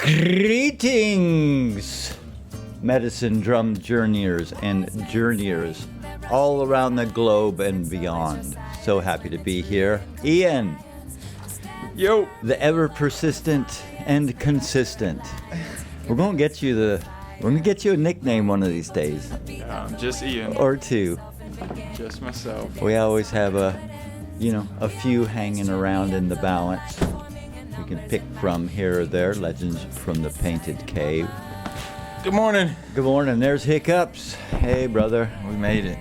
Greetings, medicine drum journeyers and journeyers all around the globe and beyond. So happy to be here. Ian. Yo. The ever persistent and consistent. We're gonna get you a nickname one of these days. Just Ian. Or two. Just myself. We always have a few hanging around in the balance. We can pick from here or there. Legends from the Painted Cave. Good morning. Good morning. There's Hiccups. Hey, brother. We made it.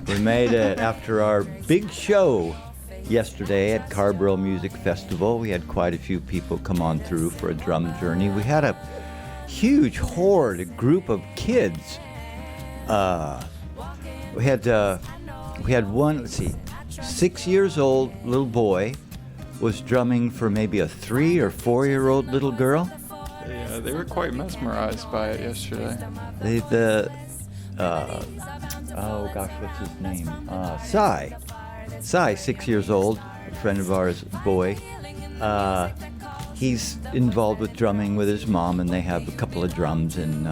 We made it after our big show yesterday at Carborough Music Festival. We had quite a few people come on through for a drum journey. We had a huge horde, a group of kids. We had one, 6 years old little boy was drumming for maybe a 3 or 4 year old little girl. Yeah, they were quite mesmerized by it yesterday. What's his name? Cy, 6 years old, a friend of ours, boy. He's involved with drumming with his mom, and they have a couple of drums, and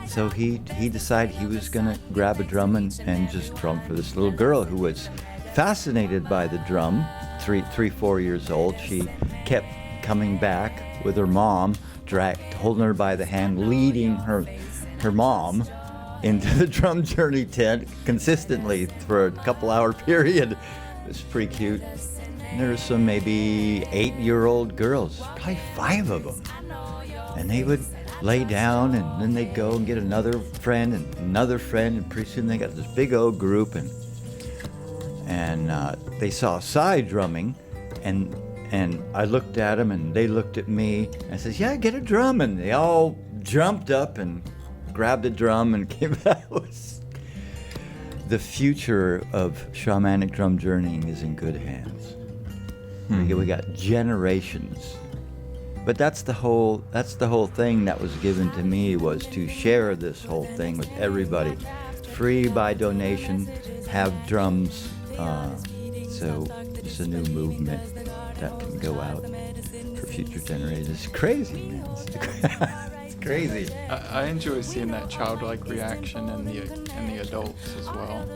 so he decided he was gonna grab a drum and just drum for this little girl who was fascinated by the drum. 4 years old. She kept coming back with her mom, holding her by the hand, leading her mom into the drum journey tent consistently for a couple hour period. It was pretty cute. And there were some maybe 8-year-old girls, probably 5 of them. And they would lay down, and then they'd go and get another friend, and pretty soon they got this big old group, and they saw Cy drumming, and I looked at them, and they looked at me, and I said, "Yeah, get a drum," and they all jumped up and grabbed a drum and came out. The future of shamanic drum journeying is in good hands. We got generations. But that's the whole thing that was given to me, was to share this whole thing with everybody. Free by donation, have drums. So it's a new movement that can go out for future generations. It's crazy, man. It's crazy. I enjoy seeing that childlike reaction in the adults as well.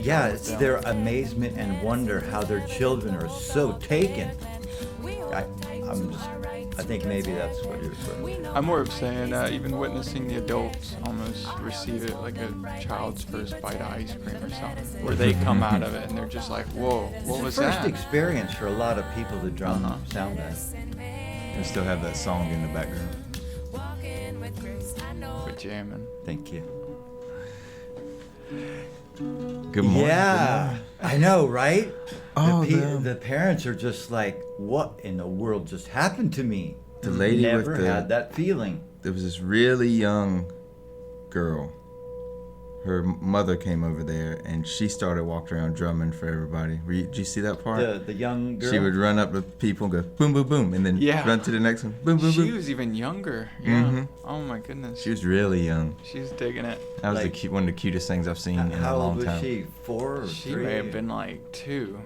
Yeah, it's their amazement and wonder how their children are so taken. I think maybe that's what you're saying. I'm more of saying even witnessing the adults almost receive it like a child's first bite of ice cream or something, where they come out of it and they're just like, "Whoa, what was that?" It's the first experience for a lot of people to drum sound that. And still have that song in the background. We're jamming. Thank you. Good morning. Yeah, I know, right? Oh, the parents are just like, "What in the world just happened to me?" The lady never with had that feeling. There was this really young girl. Her mother came over there, and she started walking around drumming for everybody. Did you see that part? The young girl. She would run up to people and go boom, boom, boom, and then run to the next one, boom, boom, boom. She was even younger. Yeah. Mm-hmm. Oh my goodness. She was really young. She's digging it. That was one of the cutest things I've seen in a How long old was time. she? 4 or 3? She may have been like 2.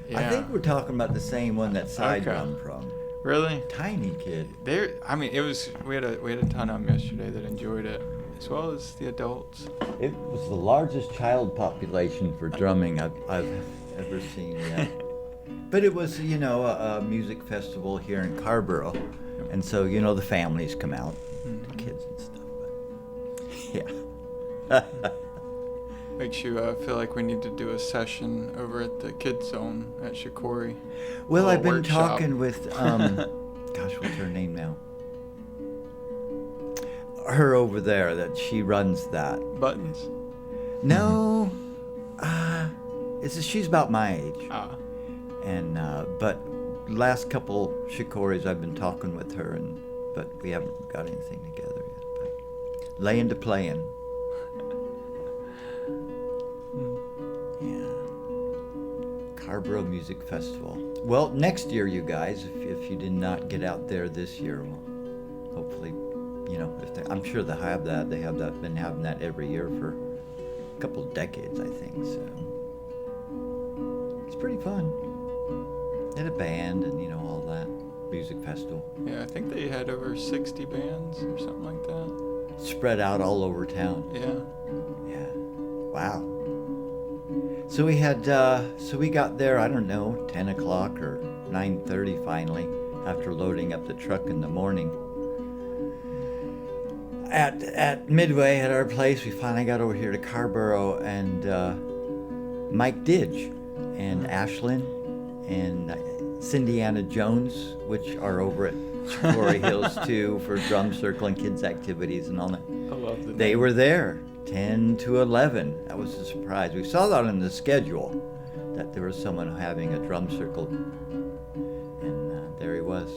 Yeah. I think we're talking about the same one that Cy Okay. drum from. Really? Tiny kid. We had a ton of them yesterday that enjoyed it, as well as the adults. It was the largest child population for drumming I've ever seen yet. But it was, a music festival here in Carborough, and so the families come out, the kids and stuff. But yeah. Makes you feel like we need to do a session over at the Kids Zone at Shikori. Well, I've been workshop. talking with, what's her name now? Her over there, that she runs that. Buttons? No, she's about my age. And but last couple Shikoris I've been talking with her, but we haven't got anything together yet. But laying to playing. Yeah. Carborough Music Festival. Well, next year, you guys, if you did not get out there this year, well, hopefully, I'm sure they have that. They have that. Been having that every year for a couple of decades, I think. So it's pretty fun. And a band, and all that. music festival. Yeah, I think they had over 60 bands or something like that. Spread out all over town. Yeah. Yeah. Wow. So we had, so we got there, I don't know, 10 o'clock or 9:30 finally, after loading up the truck in the morning. At Midway, at our place, we finally got over here to Carborough, and Mike Didge and Ashlyn and Cindy Anna Jones, which are over at Shikori Hills too for drum circle and kids activities and all that. I love the They name. were there, 10 to 11. That was a surprise. We saw that on the schedule, that there was someone having a drum circle, and there he was.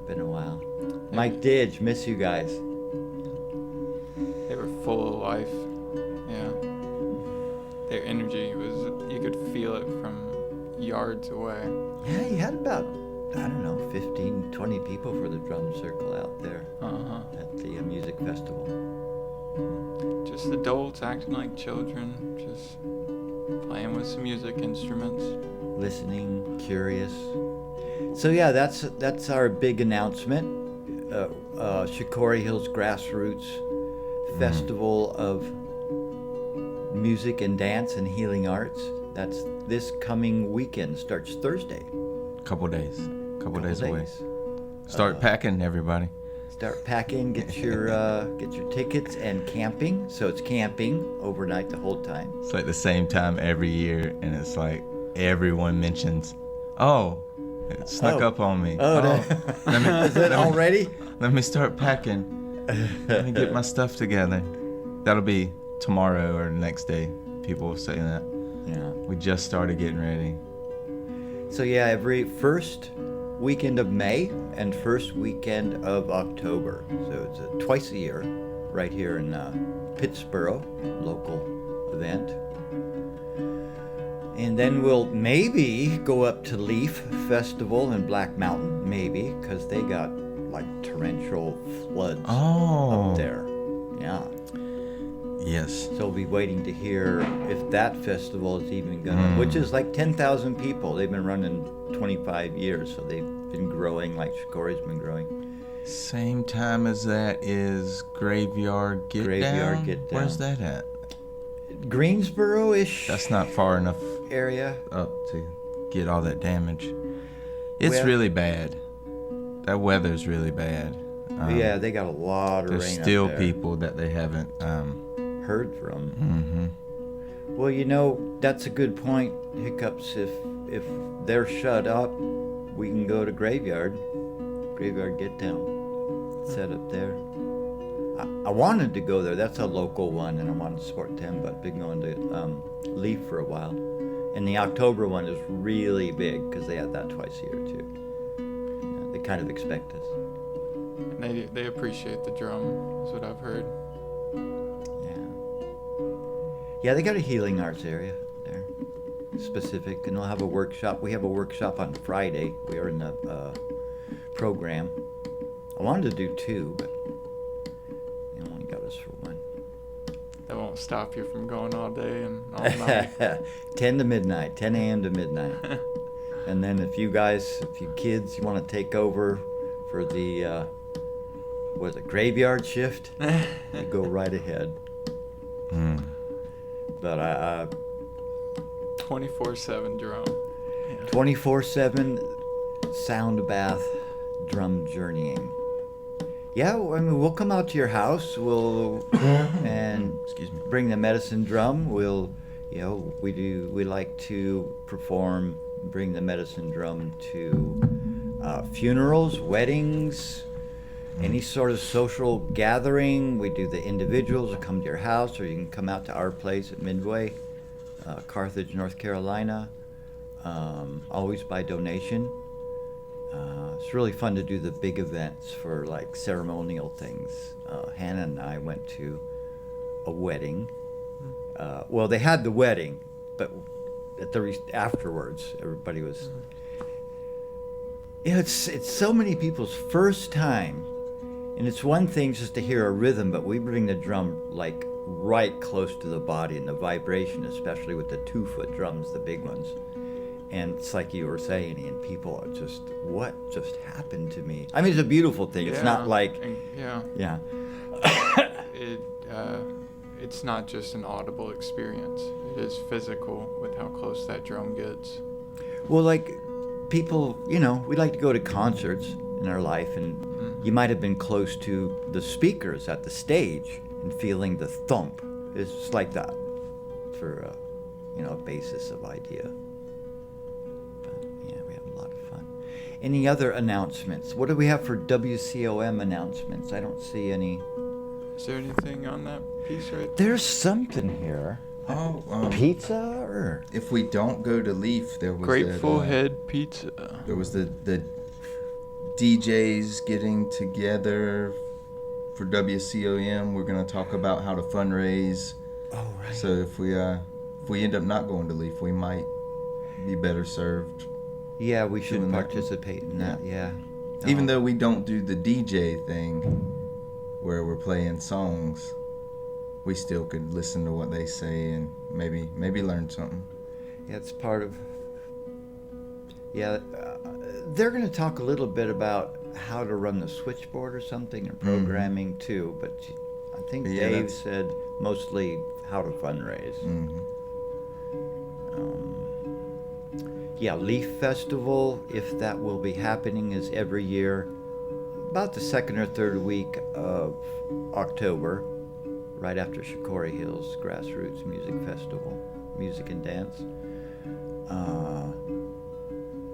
Been a while. Mike Didge, miss you guys. They were full of life. Yeah. Their energy was, you could feel it from yards away. Yeah, he had about, I don't know, 15, 20 people for the drum circle out there Uh-huh. at the music festival. Just adults acting like children, just playing with some music instruments. Listening, curious. So yeah, that's our big announcement. Shikori Hills Grassroots Festival of Music and Dance and Healing Arts. That's this coming weekend. Starts Thursday. Couple days Couple away. Start packing, everybody. Start packing. Get your tickets and camping. So it's camping overnight the whole time. It's like the same time every year, and it's like everyone mentions, "Oh, it snuck Oh. up on me." Oh, let me, is it already? let me start packing. Let me get my stuff together. That'll be tomorrow or the next day. People will say that. Yeah. We just started getting ready. So yeah, every first weekend of May and first weekend of October. So it's twice a year, right here in Pittsburgh, local event. And then we'll maybe go up to Leaf Festival in Black Mountain, maybe, because they got like torrential floods up there. Yeah. Yes. So we'll be waiting to hear if that festival is even gonna, which is like 10,000 people. They've been running 25 years, so they've been growing like Shikori's been growing. Same time as that is Graveyard Get Graveyard Down. Get Down. Where's that at? Greensboro-ish That's not far enough area. up to get all that damage. It's Well- really bad. That weather's really bad. Yeah, they got a lot of There's rain still up there. people that they haven't. Heard from. Mm-hmm. Well, you know, that's a good point, Hiccups. If they're shut up, we can go to Graveyard Get Down, set up there. I wanted to go there. That's a local one, and I wanted to support them, but been going to Leaf for a while. And the October one is really big because they have that twice a year too. Yeah, they kind of expect us. And they appreciate the drum, is what I've heard. Yeah, they got a healing arts area there, specific, and they'll have a workshop. We have a workshop on Friday. We are in the program. I wanted to do two, but they only got us for one. That won't stop you from going all day and all night. 10 to midnight, 10 a.m. to midnight. And then if you kids, you want to take over for the, graveyard shift, you go right ahead. But 24/7 drum. 24/7 sound bath drum journeying. Yeah, I mean, we'll come out to your house. We'll and Excuse me. bring the medicine drum. We'll, we like to perform, bring the medicine drum to funerals, weddings, any sort of social gathering. We do the individuals who come to your house, or you can come out to our place at Midway, Carthage, North Carolina, always by donation. It's really fun to do the big events for like ceremonial things. Hannah and I went to a wedding. Well, they had the wedding, but afterwards, everybody was. It's so many people's first time, and it's one thing just to hear a rhythm, but we bring the drum like right close to the body and the vibration, especially with the 2-foot drums, the big ones. And it's like you were saying, and people are just, what just happened to me? I mean, it's a beautiful thing. It's not like, yeah. It's not just an audible experience. It is physical with how close that drum gets. Well, like people, we like to go to concerts in our life, and you might have been close to the speakers at the stage and feeling the thump. It's just like that for, a basis of idea. But yeah, we have a lot of fun. Any other announcements? What do we have for WCOM announcements? I don't see any. Is there anything on that piece right there? There's something here. Pizza or? If we don't go to Leaf, there was Grateful that, Head Pizza. There was the DJs getting together for WCOM. We're gonna talk about how to fundraise. Oh right. So if we end up not going to Leaf, we might be better served. Yeah, we should doing that. participate in that. Yeah. Even though we don't do the DJ thing, where we're playing songs, we still could listen to what they say and maybe learn something. Yeah, it's part of. Yeah, they're going to talk a little bit about how to run the switchboard or something and programming too. But I think Yeah, Dave that's- said mostly how to fundraise. Mm-hmm. Yeah, Leaf Festival, if that will be happening, is every year about the second or third week of October, right after Shikori Hills Grassroots Music Festival, music and dance.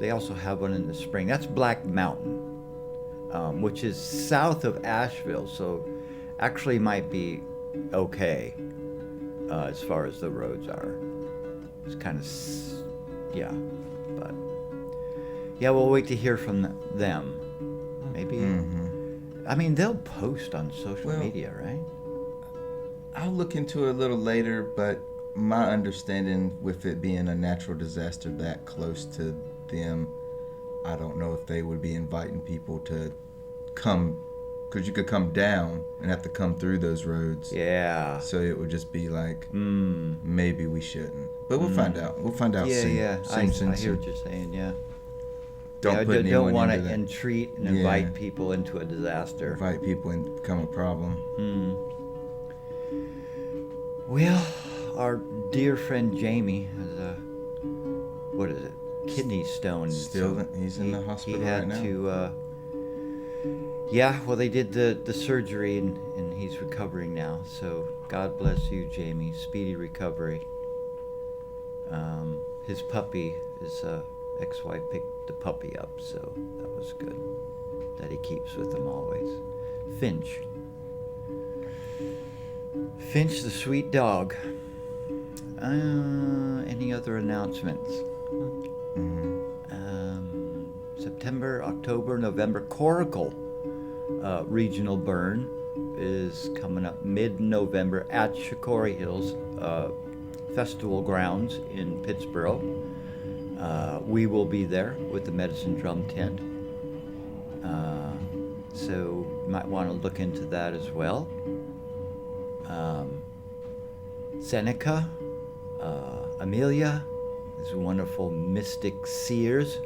They also have one in the spring. That's Black Mountain, which is south of Asheville, so actually might be okay as far as the roads are. It's kind of, yeah, but yeah, we'll wait to hear from them. Maybe, I mean, they'll post on social media, right? I'll look into it a little later, but my understanding with it being a natural disaster that close to them, I don't know if they would be inviting people to come, because you could come down and have to come through those roads. Yeah. So it would just be like, maybe we shouldn't. But we'll find out. We'll find out soon. Yeah, Soon, I hear what you're saying, yeah. Don't put anyone don't want to into that. entreat and invite people into a disaster. Invite people and become a problem. Well, our dear friend Jamie has a, what is it, kidney stone. Still, he's in the hospital he had right now. to, yeah, well, they did the surgery and he's recovering now. So God bless you, Jamie. Speedy recovery. His puppy, his ex-wife picked the puppy up, so that was good. That he keeps with him always. Finch. Finch, the sweet dog. Any other announcements? September, October, November. Coracle Regional Burn is coming up mid-November at Shikori Hills Festival Grounds in Pittsburgh. We will be there with the Medicine Drum Tent. So you might want to look into that as well. Seneca, Amelia, these wonderful mystic seers.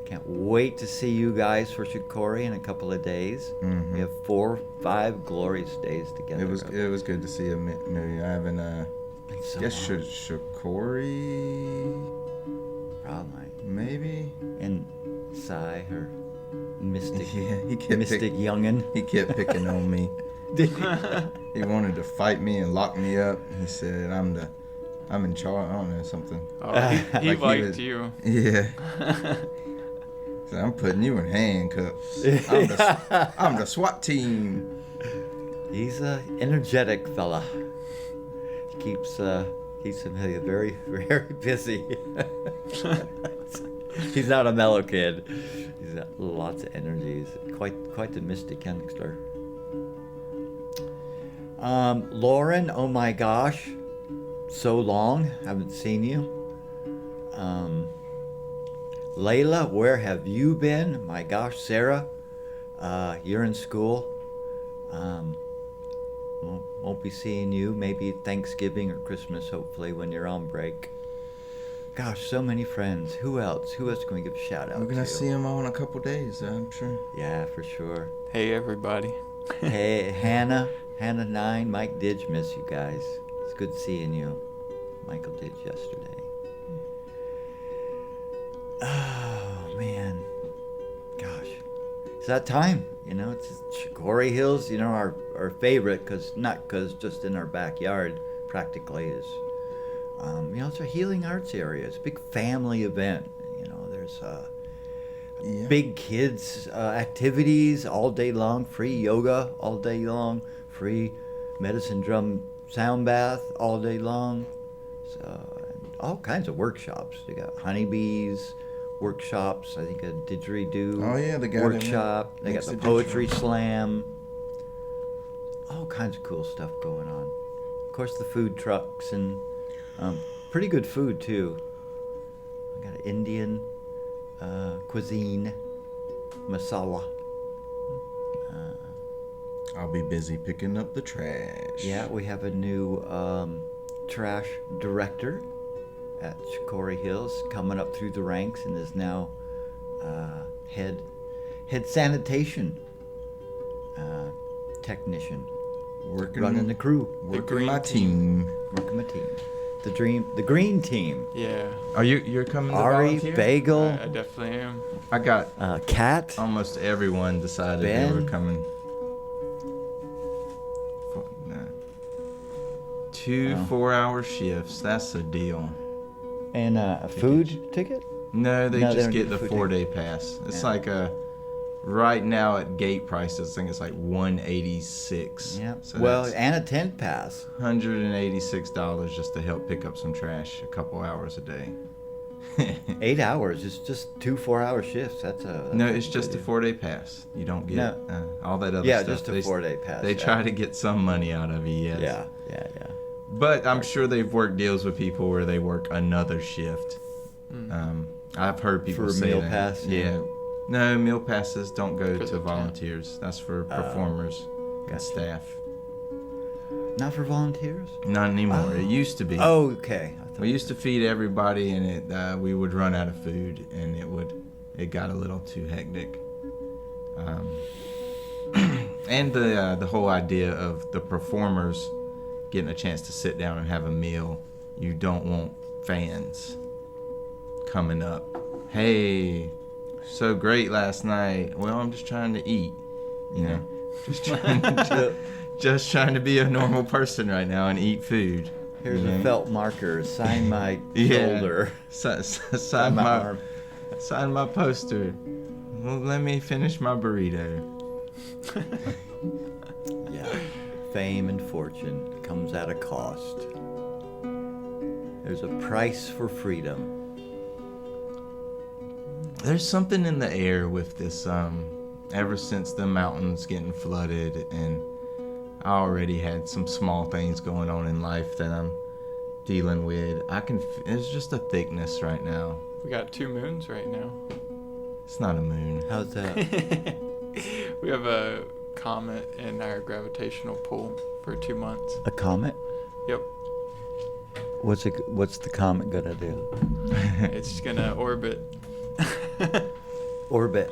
Can't wait to see you guys for Shikori in a couple of days. We have 4 or 5 glorious days together. It was good to see Amelia. I haven't So guess long. Shikori Probably. maybe. And Sai, her mystic, Yeah, he kept mystic youngin. He kept picking on me. Did he? He wanted to fight me and lock me up. He said, "I'm in charge." I don't know, something. Oh, he Like he liked was- you. Yeah. So I'm putting you in handcuffs. I'm the SWAT team. He's a energetic fella. He keeps Amelia very, very busy. He's not a mellow kid. He's got lots of energy. He's quite the mystic youngster. Lauren, oh my gosh, so long, haven't seen you. Layla, where have you been? My gosh, Sarah, you're in school. Won't be seeing you. Maybe Thanksgiving or Christmas, hopefully, when you're on break. Gosh, so many friends. Who else? Who else can we give a shout out We're to? gonna see him all in a couple days, I'm sure. Yeah, for sure. Hey, everybody. Hey, Hannah 9, Mike Didge, miss you guys. It's good seeing you. Michael Didge yesterday. Oh, man. Gosh. It's that time, you know, it's Shikori Hills, you know, our favorite, not because just in our backyard practically is, you know, it's a healing arts area. It's a big family event, you know, there's Yeah. big kids activities all day long, free yoga all day long, free medicine drum sound bath all day long, so and all kinds of workshops. They got honeybees workshops, I think a didgeridoo Oh, yeah, the guy that workshop. They got makes the the poetry didgeridoo. slam, all kinds of cool stuff going on. Of course, the food trucks and pretty good food too. I got Indian cuisine, masala. I'll be busy picking up the trash. Yeah, we have a new trash director at Shikori Hills coming up through the ranks and is now head sanitation technician, running the crew, Working green my team. working my team. The green team. Yeah. Are you're coming to Ari, volunteer? Bagel, I definitely am. I got Cat. almost everyone decided Ben? they were coming. Nah. Two Oh. 4-hour shifts. That's a deal. And a food ticket? No, they No, they just don't get do the food 4-day pass. It's Yeah. like right now at gate prices, I think it's like $186. Yeah. So Well, that's and a tent pass. $186 just to help pick up some trash a couple hours a day. 8 hours. It's just 2 4-hour shifts. That's No, a it's just a good 4-day pass. You don't get No. all that other Yeah, stuff. just a They- 4-day pass. They yeah. try to get some money out of you, yes. Yeah. But I'm sure they've worked deals with people where they work another shift. I've heard people For a say meal that. pass, yeah. Yeah. No, meal passes don't go For to the volunteers. That's for performers and gotcha. staff. Not for volunteers? Not anymore. Oh. It used to be. Oh, okay. I thought- We used to feed everybody, and we would run out of food, and it got a little too hectic. And the whole idea of the performers getting a chance to sit down and have a meal. You don't want fans coming up. Hey, so great last night. Well, I'm just trying to eat, you know, just trying to be a normal person right now and eat food. Here's you a know? felt marker. Sign my Yeah. shoulder. Sign arm. my poster. Well, let me finish my burrito. Yeah. Fame and fortune comes at a cost. There's a price for freedom. There's something in the air with this. Ever since the mountains getting flooded, and I already had some small things going on in life that I'm dealing with. There's just a thickness right now. We got 2 moons right now. It's not a moon. How's that? We have a comet in our gravitational pull for 2 months. A comet? Yep. What's the comet gonna do? It's gonna orbit. Orbit.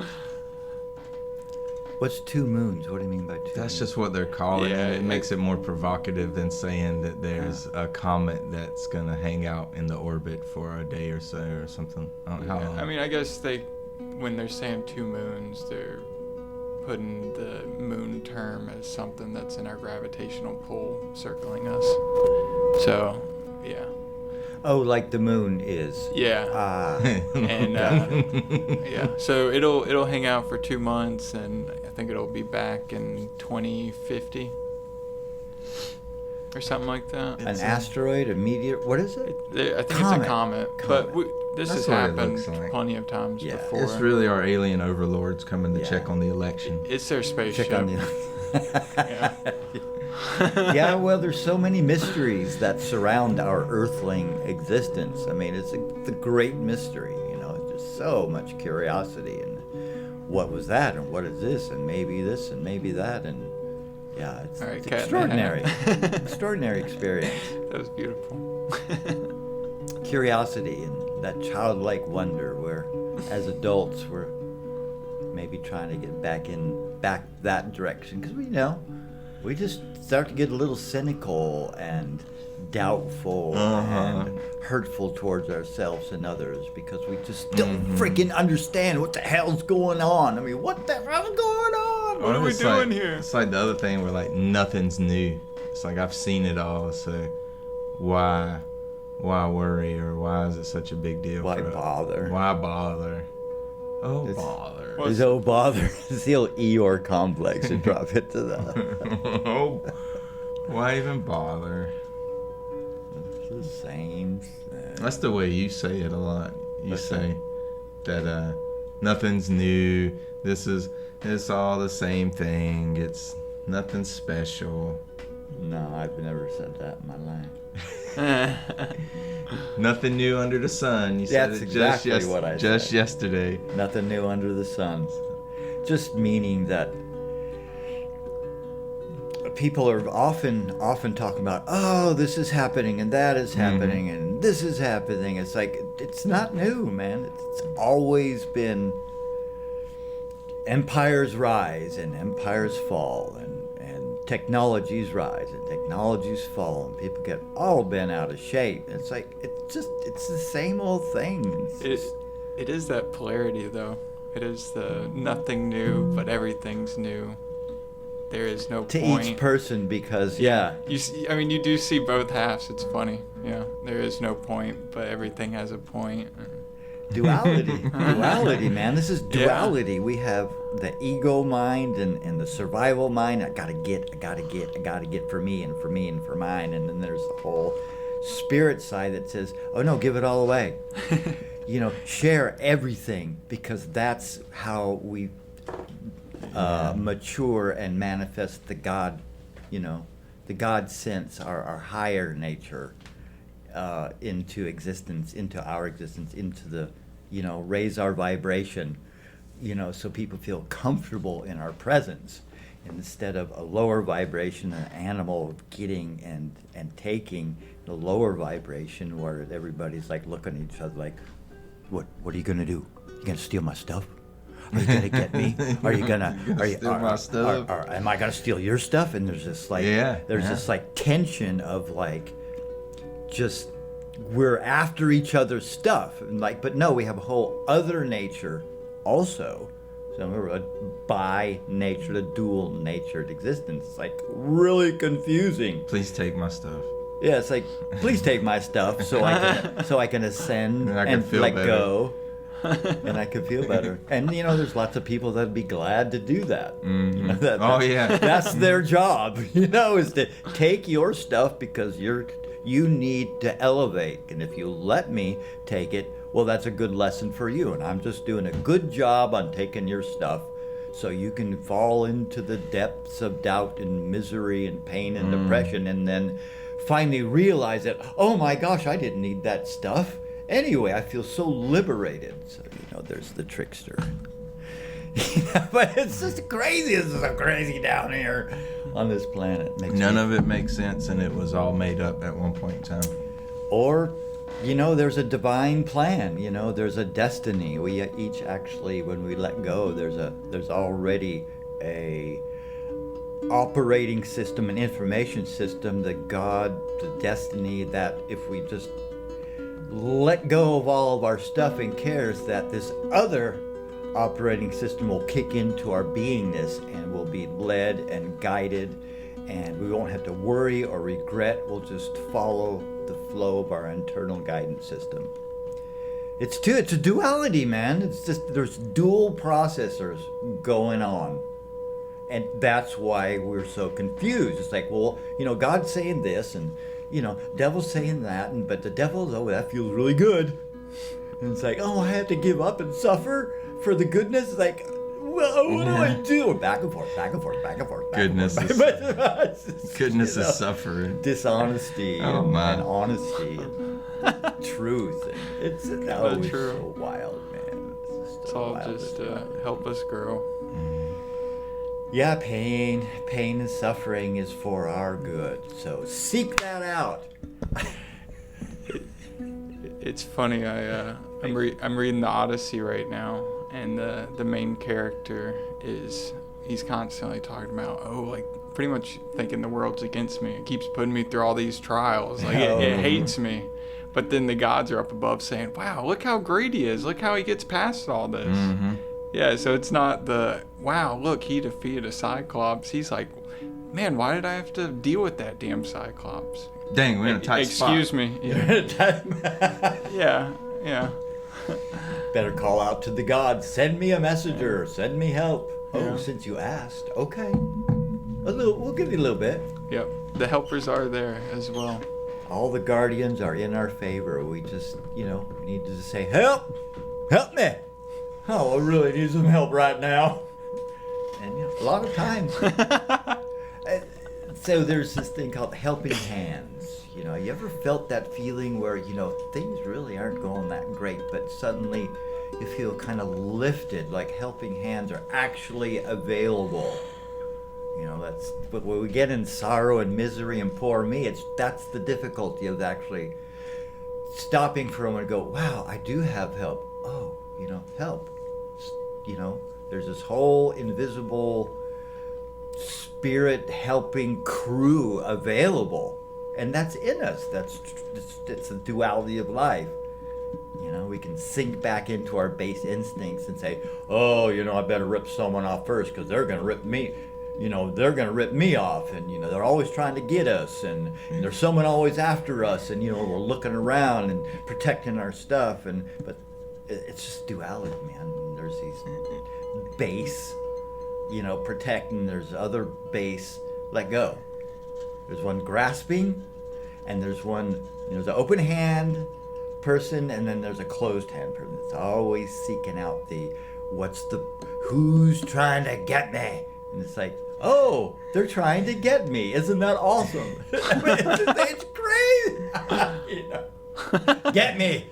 What's 2 moons? What do you mean by 2? That's just what they're calling Yeah, it. It makes it more provocative than saying that there's a comet that's gonna hang out in the orbit for a day or so or something. I don't know how long. I mean, I guess when they're saying 2 moons, they're putting the moon term as something that's in our gravitational pull circling us. So, yeah. Oh, like the moon is. Yeah. Ah. And yeah, so it'll hang out for 2 months, and I think it'll be back in 2050 or something like that. An asteroid, a meteor. What is it? I think Comet. it's a comet, but this That's has what it happened looks like. plenty of times Yeah. before. It's really our alien overlords coming to Yeah. check on the election. It's their spaceship. Check on the. Yeah. Yeah, well, there's so many mysteries that surround our earthling existence. I mean, it's the great mystery, you know. There's so much curiosity, and what was that, and what is this, and maybe this, and maybe that, and yeah, it's, All right, it's Cat. extraordinary, extraordinary experience. That was beautiful. curiosity and that childlike wonder, where as adults we're maybe trying to get back that direction, because we just start to get a little cynical and doubtful and hurtful towards ourselves and others, because we just don't freaking understand what the hell's going on. I mean, what the hell's going on? What are we It's doing like, here? It's like the other thing where like nothing's new. It's like I've seen it all, so why worry, or why is it such a big deal? Why for us? bother? Why bother? Oh, It's- bother. Well, It's oh bother. It's the old Eeyore complex and drop it to the. Oh, why even bother? It's the same thing. That's the way you say it a lot. You What's say that nothing's new. It's all the same thing. It's nothing special. No, I've never said that in my life. Nothing new under the sun. You said That's it exactly what I just said. yesterday. Nothing new under the sun. Just meaning that people are often talking about, oh, this is happening and that is happening and this is happening. It's like, it's not new, man. It's always been empires rise and empires fall, and technologies rise and technologies fall, and people get all bent out of shape. It's like, it's the same old thing. It is that polarity, though. It is the nothing new, but everything's new. There is no To point. each person, because You see, I mean, you do see both halves. It's funny. Yeah, there is no point, but everything has a point. duality, man. This is Yeah. duality. We have the ego mind and the survival mind. I gotta get for me and for me and for mine. And then there's the whole spirit side that says, oh no, give it all away. Share everything, because that's how we mature and manifest the God, the God sense, our higher nature, into existence, into our existence, into the, raise our vibration, so people feel comfortable in our presence, instead of a lower vibration, an animal of getting and taking, the lower vibration where everybody's like looking at each other like, what are you gonna do? You gonna steal my stuff? Are you gonna get me? Are you gonna steal my stuff? Am I gonna steal your stuff? And there's this like this like tension of like, just we're after each other's stuff, and like, but no, we have a whole other nature also. So we're a bi-nature, a dual-natured existence. It's like really confusing. Please take my stuff. Yeah, it's like, please take my stuff so I can ascend And I can and feel let better. go, and I can feel better. And there's lots of people that'd be glad to do that. Oh, yeah. That's their job. Is to take your stuff because you need to elevate. And if you let me take it, well, that's a good lesson for you. And I'm just doing a good job on taking your stuff, so you can fall into the depths of doubt and misery and pain and depression, and then finally realize that, oh my gosh, I didn't need that stuff. Anyway, I feel so liberated. So, there's the trickster. But it's just crazy. This is so crazy down here on this planet. None of it makes sense, and it was all made up at one point in time. Or, there's a divine plan. There's a destiny. We each actually, when we let go, there's already a operating system, an information system, the God, the destiny, that if we just let go of all of our stuff and cares, that this other operating system will kick into our beingness, and we'll be led and guided, and we won't have to worry or regret. We'll just follow the flow of our internal guidance system. It's a duality, man. It's just, there's dual processors going on. And that's why we're so confused. It's like, well, God's saying this, and, devil's saying that, but the devil's, oh, that feels really good. And it's like, oh, I have to give up and suffer for the goodness. It's like, well, what do I do? Back and forth, back and forth, back and forth. Goodness back and forth. Goodness is suffering. Dishonesty Oh, and man. honesty and truth. And it's True. so wild, man. It's all just to help us grow. Yeah, pain and suffering is for our good. So seek that out. It's funny. I'm reading the Odyssey right now, and the main character he's constantly talking about like pretty much thinking the world's against me. It keeps putting me through all these trials. Like it hates me. But then the gods are up above saying, "Wow, look how great he is. Look how he gets past all this." Mm-hmm. Yeah. So it's not wow, look, he defeated a Cyclops. He's like, man, why did I have to deal with that damn Cyclops? Dang, we're in a tight spot. Excuse me. Yeah. Yeah. Better call out to the gods. Send me a messenger. Send me help. Yeah. Oh, since you asked, okay. We'll give you a little bit. Yep. The helpers are there as well. All the guardians are in our favor. We just, need to just say, help me. Oh, I really need some help right now. And a lot of times. So there's this thing called helping hands. You ever felt that feeling where, things really aren't going that great, but suddenly you feel kind of lifted, like helping hands are actually available. But when we get in sorrow and misery and poor me, that's the difficulty of actually stopping for a moment and go, wow, I do have help. Oh, help. There's this whole invisible spirit helping crew available, and that's in us. It's a duality of life. We can sink back into our base instincts and say, oh, I better rip someone off first because they're going to rip me. They're going to rip me off, and they're always trying to get us, and there's someone always after us, and we're looking around and protecting our stuff, but it's just duality, man. There's these base, protecting. There's other base, let go. There's one grasping, and there's one, there's an open hand person, and then there's a closed hand person. It's always seeking out who's trying to get me? And it's like, oh, they're trying to get me. Isn't that awesome? It's crazy. Get me.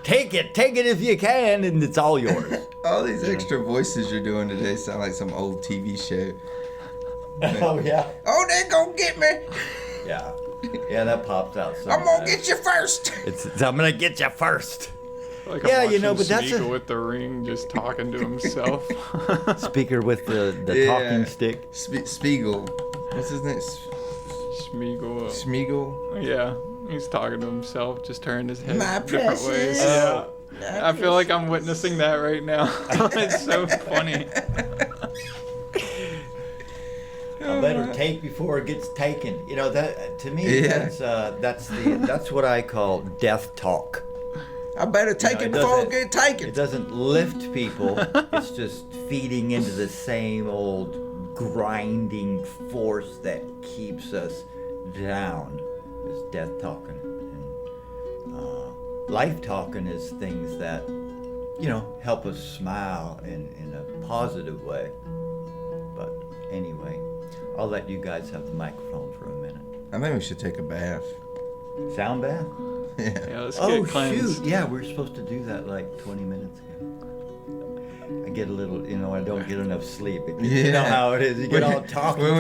Take it if you can, and it's all yours. All these extra voices you're doing today sound like some old TV show. Oh, yeah. Oh, they gonna get me. Yeah. Yeah, that pops out. I'm gonna get you first. I'm gonna get you first. Like Yeah, I'm watching but that's Smeagol with the ring, just talking to himself. Speaker with the talking stick. Spiegel. What's his name? Smeagol. Smeagol? Yeah, he's talking to himself, just turning his head My different ways. precious. Yeah. I feel like I'm witnessing that right now. It's so funny. I better take before it gets taken. That to me, that's what I call death talk. I better take it before it get taken. It doesn't lift people. It's just feeding into the same old grinding force that keeps us down. It's death talking. And life talking is things that, help us smile in a positive way. But anyway, I'll let you guys have the microphone for a minute. I think we should take a bath. Sound bath? Yeah, let's Oh, get cleansed. shoot. Yeah, we were supposed to do that like 20 minutes ago. I get a little, I don't get enough sleep. You know how it is. You get all talky. We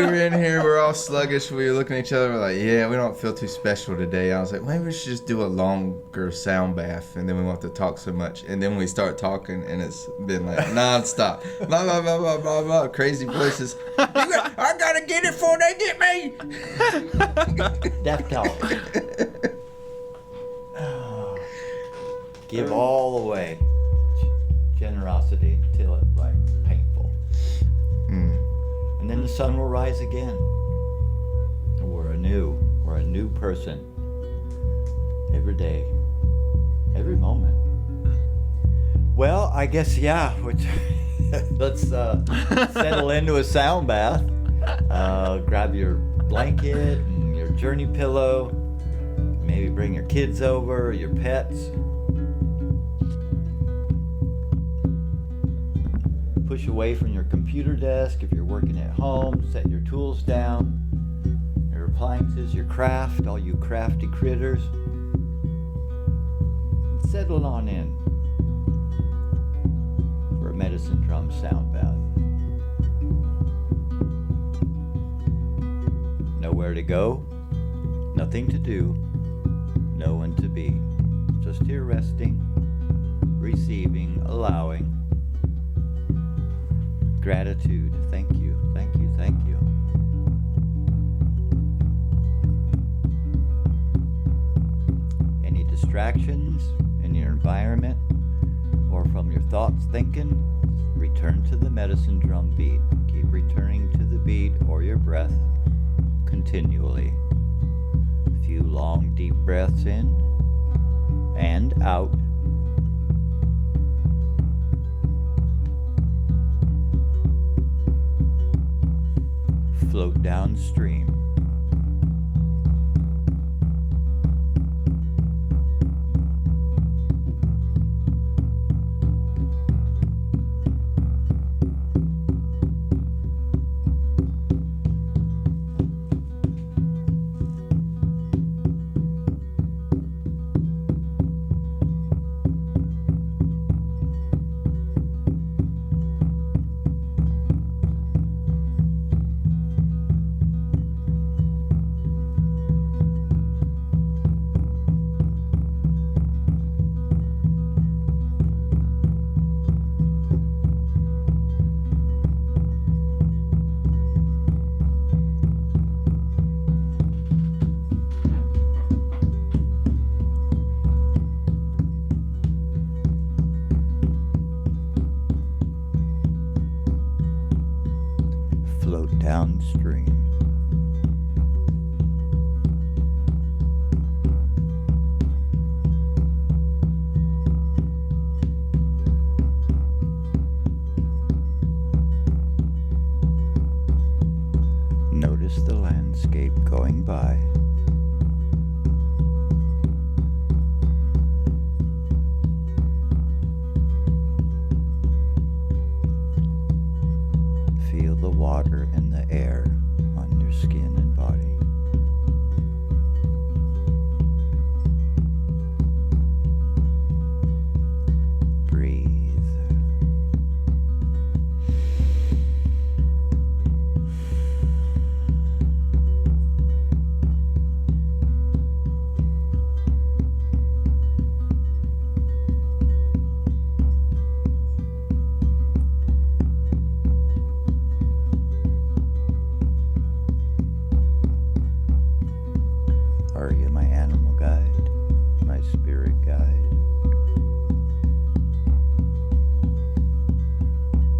were in here, we're all sluggish. We were looking at each other, we're like, yeah, we don't feel too special today. I was like, maybe we should just do a longer sound bath, and then we won't have to talk so much. And then we start talking, and it's been like nonstop. Blah, blah, blah, blah, blah, blah, crazy voices. I gotta get it before they get me. Death talk. Give all away. Generosity till it's like painful. And then the sun will rise again. We're a new person. Every day. Every moment. Well, I guess, yeah. Let's settle into a sound bath. Grab your blanket and your journey pillow. Maybe bring your kids over, your pets. Push away from your computer desk if you're working at home. Set your tools down, your appliances, your craft, all you crafty critters. And settle on in for a medicine drum sound bath. Nowhere to go, nothing to do, no one to be. Just here resting, receiving, allowing. Gratitude. Thank you, thank you, thank you. Any distractions in your environment or from your thoughts thinking, return to the medicine drum beat. Keep returning to the beat or your breath continually. A few long, deep breaths in and out. Float downstream. Float downstream. Notice the landscape going by. Feel the water and the air on your skin and body. Breathe. Are you my animal guide, my spirit guide?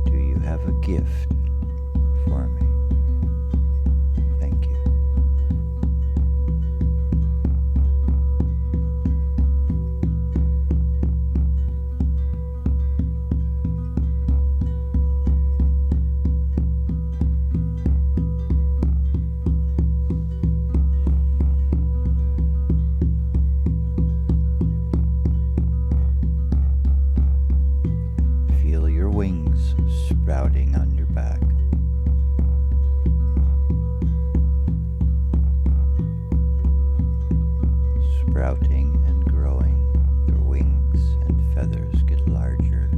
Do you have a gift for me? Thank you. Feel your wings sprouting on your back. Sprouting and growing, your wings and feathers get larger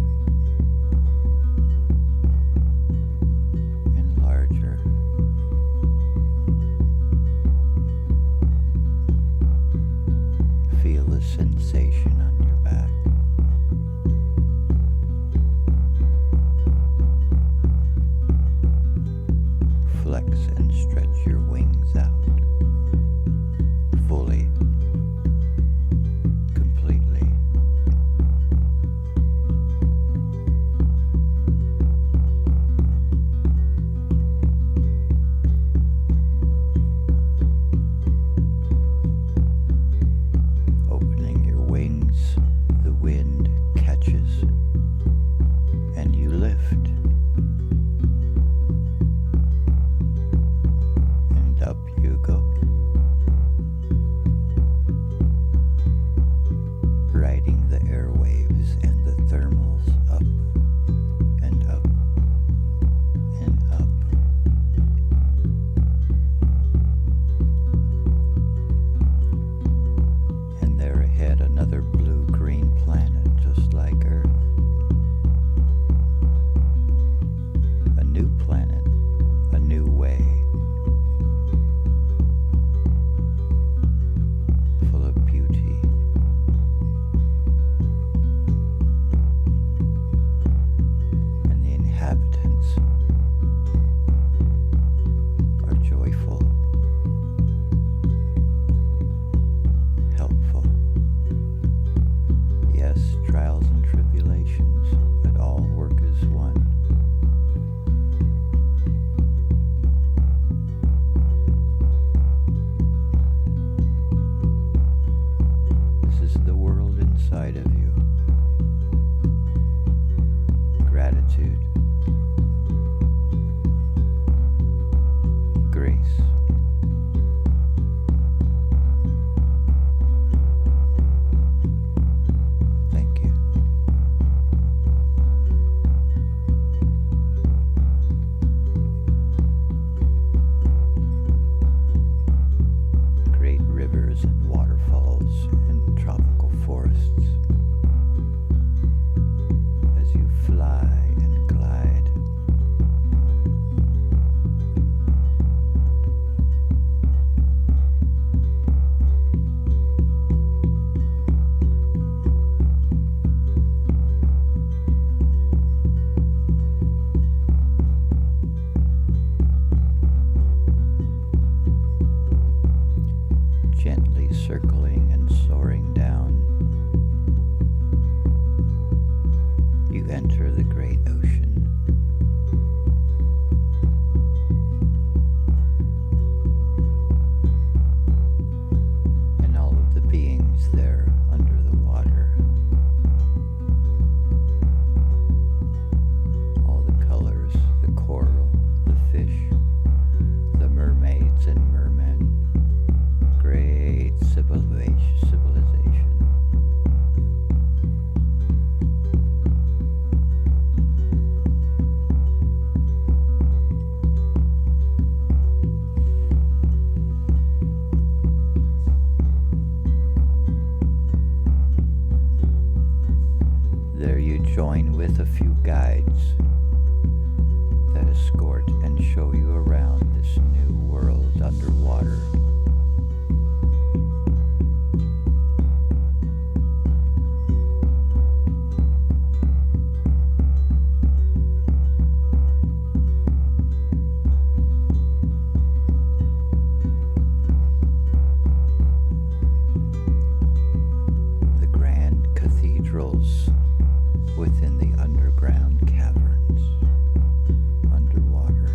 and larger. Feel the sensation on your back. Flex and stretch your wings out fully, completely. Opening your wings, the wind catches and you lift. And up you go. place. Thank you. Great rivers and waterfalls and tropical forests as you fly and glide. Gently circling and soaring down, you enter the great ocean. And all of the beings there under the water. All the colors, the coral, the fish, the mermaids and mermen. Great civilization. There you join with a few guides that escort and show you around this new world underwater. The grand cathedrals within the underground caverns underwater.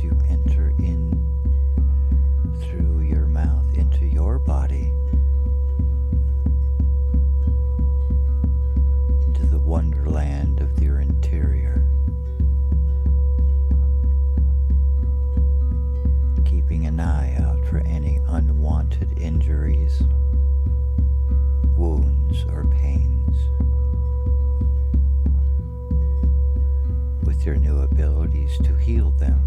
you enter in through your mouth into your body, into the wonderland of your interior, keeping an eye out for any unwanted injuries, wounds, or pains. With your new abilities to heal them,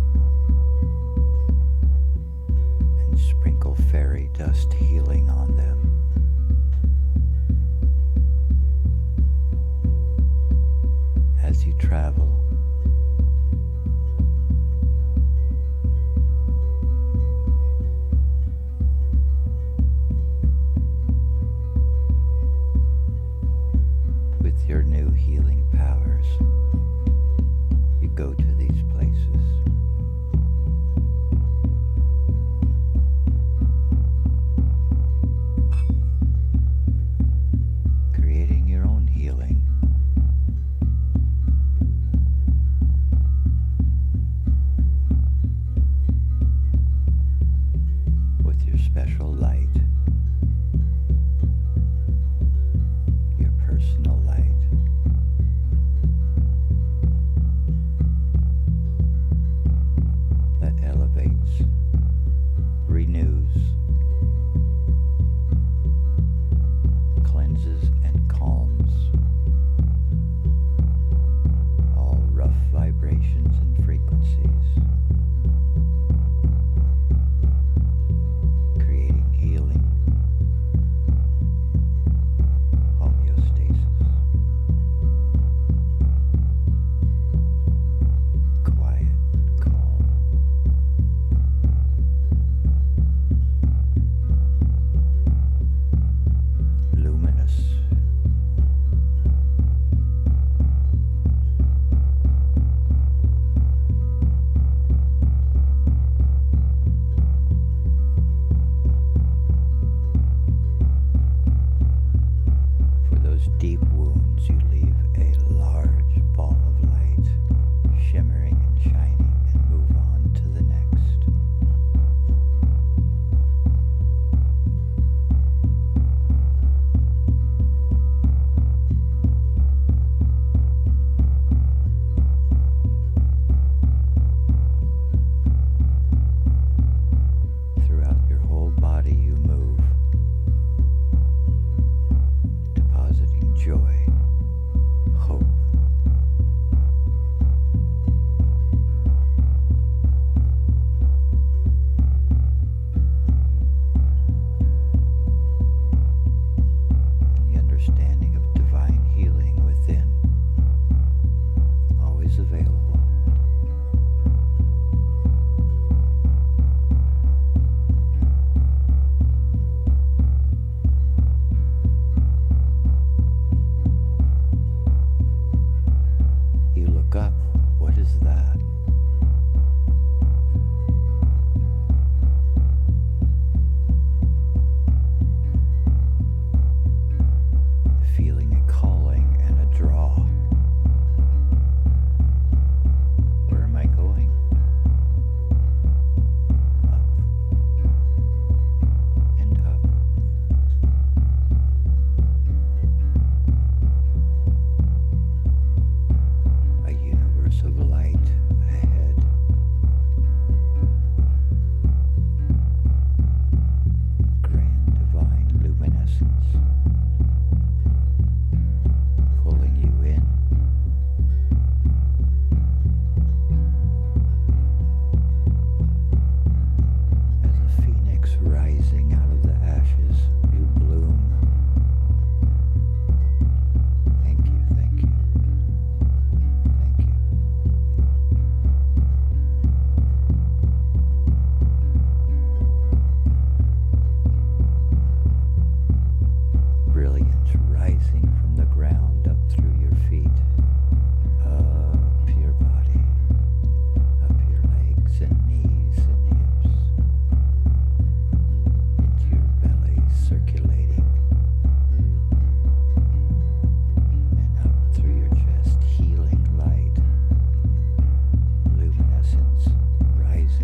and sprinkle fairy dust healing on them. As you travel, with your new healing powers, you go to these places. Creating your own healing. With your special light, your personal light. That elevates, renews, cleanses, and calms all rough vibrations and frequencies, creating healing, homeostasis, quiet, calm, luminous, for those deep wounds you leave a large ball of light, shimmering and shining, and move on to the next. Throughout your whole body you move, depositing joy, hope, and the understanding of divine healing within, always available. You look up. What is that? Feeling a calling and a draw. Where am I going? Up and up. A universe of light ahead. Grand divine luminescence, pulling you in. As a phoenix rising out of the ashes, you bloom. Thank you, thank you, thank you. Brilliance rising from the ground up through your feet, up your body, up your legs and knees and hips, into your belly, circulating, and up through your chest, healing light, luminescence rising.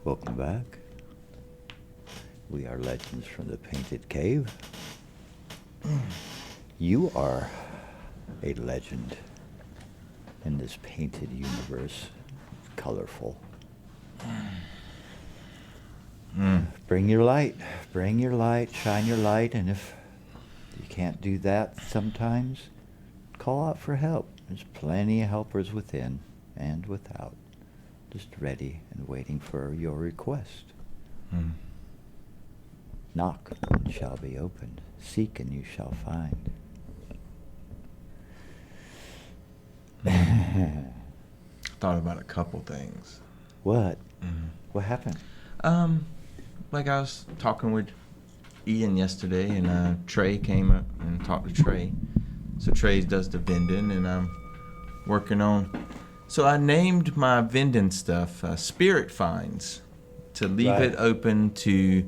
Welcome back. We are Legends from the Painted Cave. You are a legend in this painted universe. Colorful. Bring your light, shine your light, and if you can't do that sometimes, call out for help. There's plenty of helpers within and without, just ready and waiting for your request. Knock and shall be opened. Seek and you shall find. Thought about a couple things. What? What happened? Like I was talking with Ian yesterday, and Trey came up and talked to Trey. So Trey does the vending, and I'm working on. So I named my vending stuff Spirit Finds, to leave Right. it open to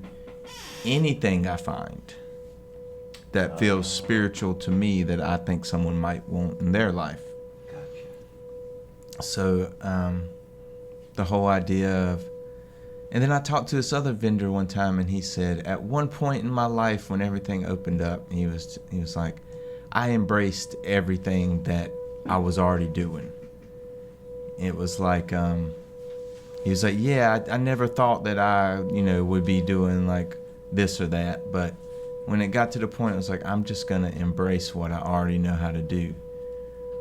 anything I find that feels spiritual to me that I think someone might want in their life. Gotcha. So the whole idea of, and then I talked to this other vendor one time, and he said, at one point in my life when everything opened up, he was like, I embraced everything that I was already doing. It was like, he was like, yeah, I never thought that I, would be doing like this or that, but when it got to the point, it was like, I'm just gonna embrace what I already know how to do.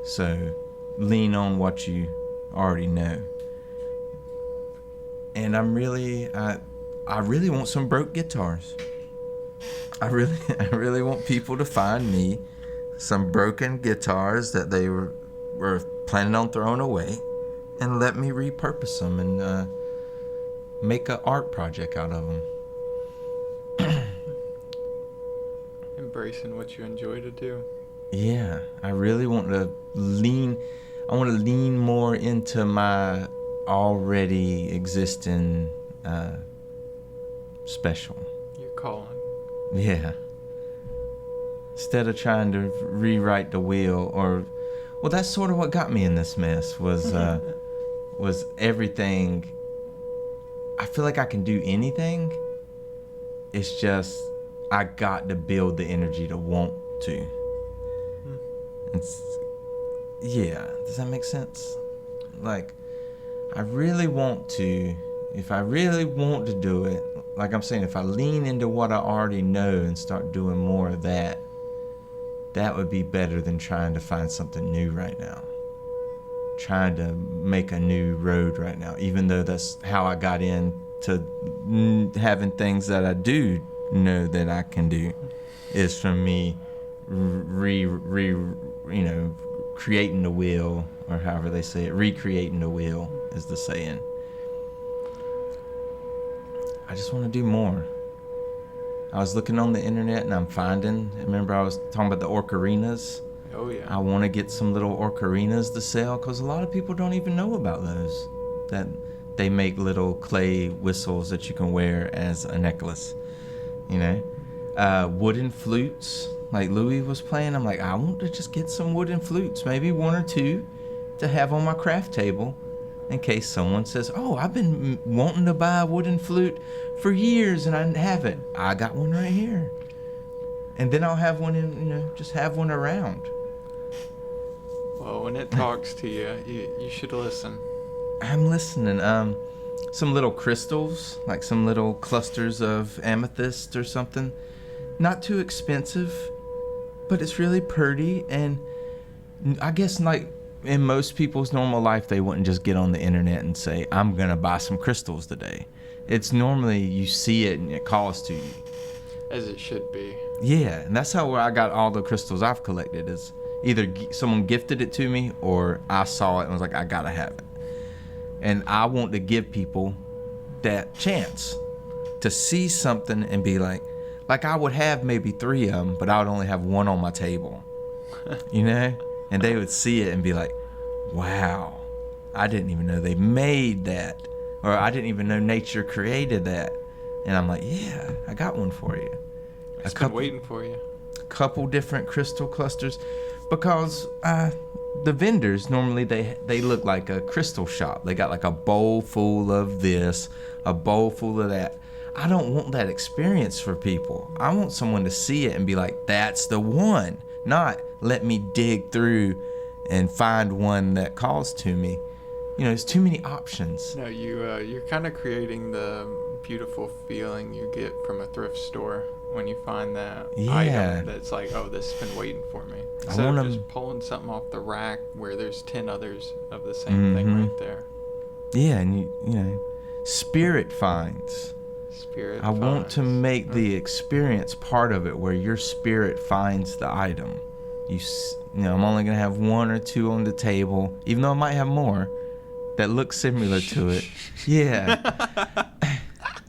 So lean on what you already know. And I'm really, I really want some broke guitars. I really want people to find me some broken guitars that they were planning on throwing away, and let me repurpose them and make an art project out of them. Embracing what you enjoy to do. Yeah, I really want to lean more into my already existing special. Your calling. Yeah. Instead of trying to rewrite the wheel, well, that's sort of what got me in this mess was everything. I feel like I can do anything. It's just I got to build the energy to want to. Yeah, does that make sense? Like, I really want to. If I really want to do it, like I'm saying, if I lean into what I already know and start doing more of that, that would be better than trying to find something new right now. Trying to make a new road right now, even though that's how I got into having things that I do know that I can do, is from me creating the wheel, or however they say it, recreating the wheel is the saying. I just want to do more. I was looking on the internet and I'm finding, remember I was talking about the ocarinas? Oh yeah. I want to get some little ocarinas to sell, because a lot of people don't even know about those. That they make little clay whistles that you can wear as a necklace, wooden flutes, like Louis was playing. I'm like, I want to just get some wooden flutes, maybe one or two, to have on my craft table, in case someone says, oh, I've been wanting to buy a wooden flute for years and I haven't. I got one right here. And then I'll have one just have one around. Well, when it talks to you, you should listen. I'm listening. Some little crystals, like some little clusters of amethyst or something. Not too expensive, but it's really pretty. And I guess like in most people's normal life, they wouldn't just get on the internet and say, I'm going to buy some crystals today. It's normally you see it and it calls to you. As it should be. Yeah, and that's how I got all the crystals I've collected, is either someone gifted it to me or I saw it and was like, I gotta have it. And I want to give people that chance to see something and be like I would have maybe 3 of them, but I would only have one on my table, and they would see it and be like, wow, I didn't even know they made that, or I didn't even know nature created that. And I'm like, yeah, I got one for you. I've been waiting for you. A couple different crystal clusters, because the vendors normally they look like a crystal shop. They got like a bowl full of this, a bowl full of that. I don't want that experience for people. I want someone to see it and be like, that's the one. Not let me dig through and find one that calls to me. You know, there's too many options. No, you're kind of creating the beautiful feeling you get from a thrift store when you find that Yeah. item that's like, oh, this has been waiting for me. I Instead want of 'em- just pulling something off the rack where there's 10 others of the same thing right there. Yeah, and you know, spirit finds. Spirit. I want to finds. make the experience part of it where your spirit finds the item. You know, I'm only gonna have one or two on the table, even though I might have more that look similar to it. Yeah,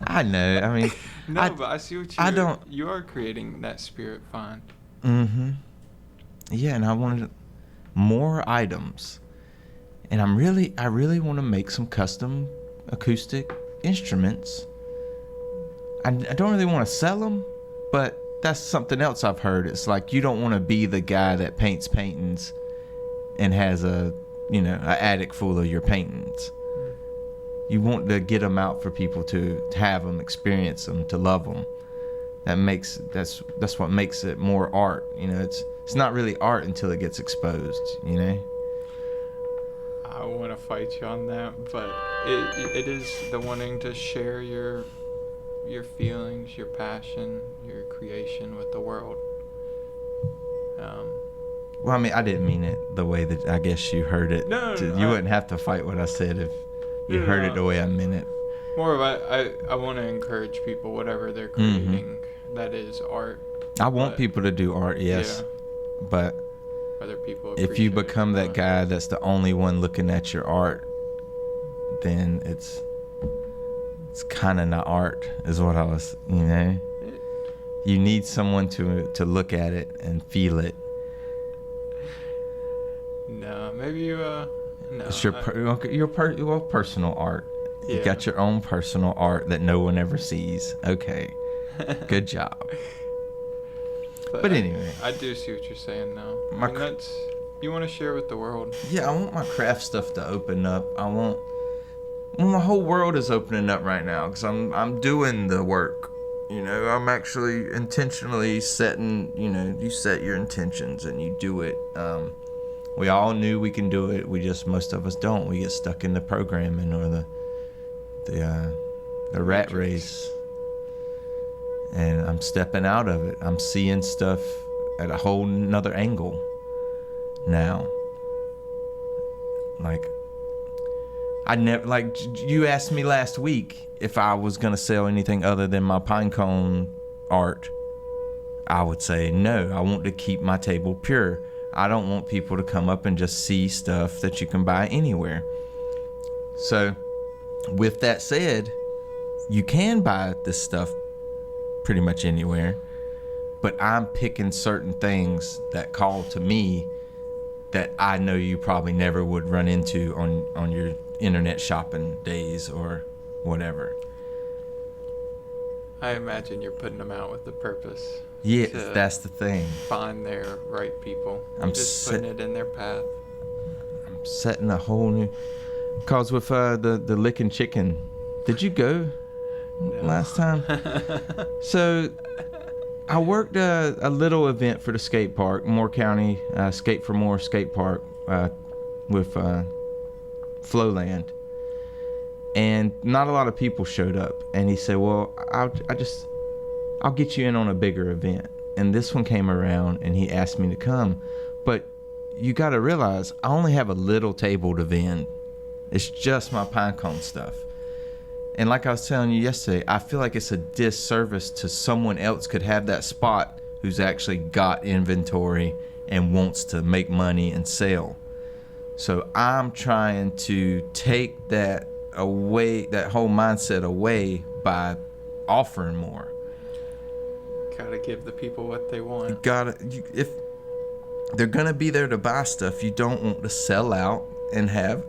I know. I mean, No, but I see what I don't- you are creating that spirit find. yeah, and I wanted more items, and I really want to make some custom acoustic instruments. I don't really want to sell them, but that's something else I've heard. It's like you don't want to be the guy that paints paintings and has a attic full of your paintings. You want to get them out for people to have them, experience them, to love them. That's what makes it more art. You know, it's not really art until it gets exposed. You know. I want to fight you on that, but it is the wanting to share your feelings, your passion, your creation with the world. Well, I mean, I didn't mean it the way that I guess you heard it. No, You wouldn't have to fight what I said if you heard it the way I meant it. More of I want to encourage people, whatever they're creating, that is art. I want But- people to do art, yes, but Whether people if you appreciate it become or that not. guy that's the only one looking at your art, then it's kind of not art, is what I was, you know. You need someone to look at it and feel it. No, maybe you. No. It's your personal art. You Yeah. got your own personal art that no one ever sees. Okay, good job. But anyway. I do see what you're saying now. My I mean, that's you want to share with the world. Yeah, I want my craft stuff to open up. Well, my whole world is opening up right now because I'm doing the work. You know, I'm actually intentionally setting. You know, you set your intentions and you do it. We all knew we can do it. Most of us don't. We get stuck in the programming or the rat race. And I'm stepping out of it. I'm seeing stuff at a whole nother angle now. Like, you asked me last week if I was gonna sell anything other than my pinecone art. I would say no. I want to keep my table pure. I don't want people to come up and just see stuff that you can buy anywhere. So, with that said, you can buy this stuff pretty much anywhere, but I'm picking certain things that call to me that I know you probably never would run into on your internet shopping days or whatever. I imagine you're putting them out with the purpose. Yeah, to that's the thing. Find their right people. I'm You're just putting it in their path. I'm setting a whole new. Cause with the licking chicken, did you go last time? So I worked a little event for the skate park, Moore County Skate for More skate park with Flowland, and not a lot of people showed up. And he said, "Well, I'll get you in on a bigger event." And this one came around, and he asked me to come, but you got to realize I only have a little table to vend. It's just my pinecone stuff. And like I was telling you yesterday, I feel like it's a disservice to someone else could have that spot who's actually got inventory and wants to make money and sell. So I'm trying to take that away, that whole mindset away by offering more. Gotta give the people what they want. If they're gonna be there to buy stuff, you don't want to sell out and have.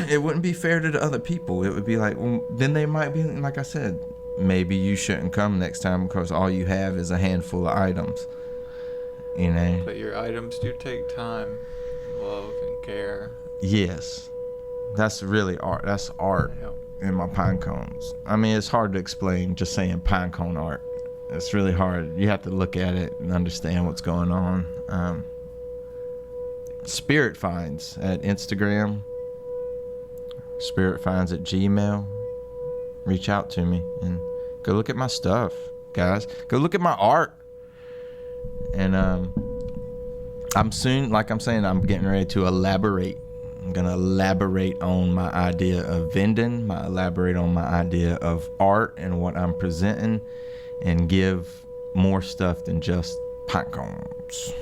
It wouldn't be fair to the other people. It would be like, well, then they might be, like I said, maybe you shouldn't come next time because all you have is a handful of items. You know. But your items do take time. love and care. Yes, that's really art. That's art Yeah. in my pine cones. I mean, it's hard to explain just saying pine cone art. It's really hard. You have to look at it and understand what's going on. Spirit Finds at Instagram, Spirit Finds at Gmail. Reach out to me and go look at my stuff, guys. Go look at my art. And I'm soon, like I'm saying, I'm getting ready to elaborate. I'm gonna elaborate on my idea of vending, elaborate on my idea of art and what I'm presenting, and give more stuff than just pine cones.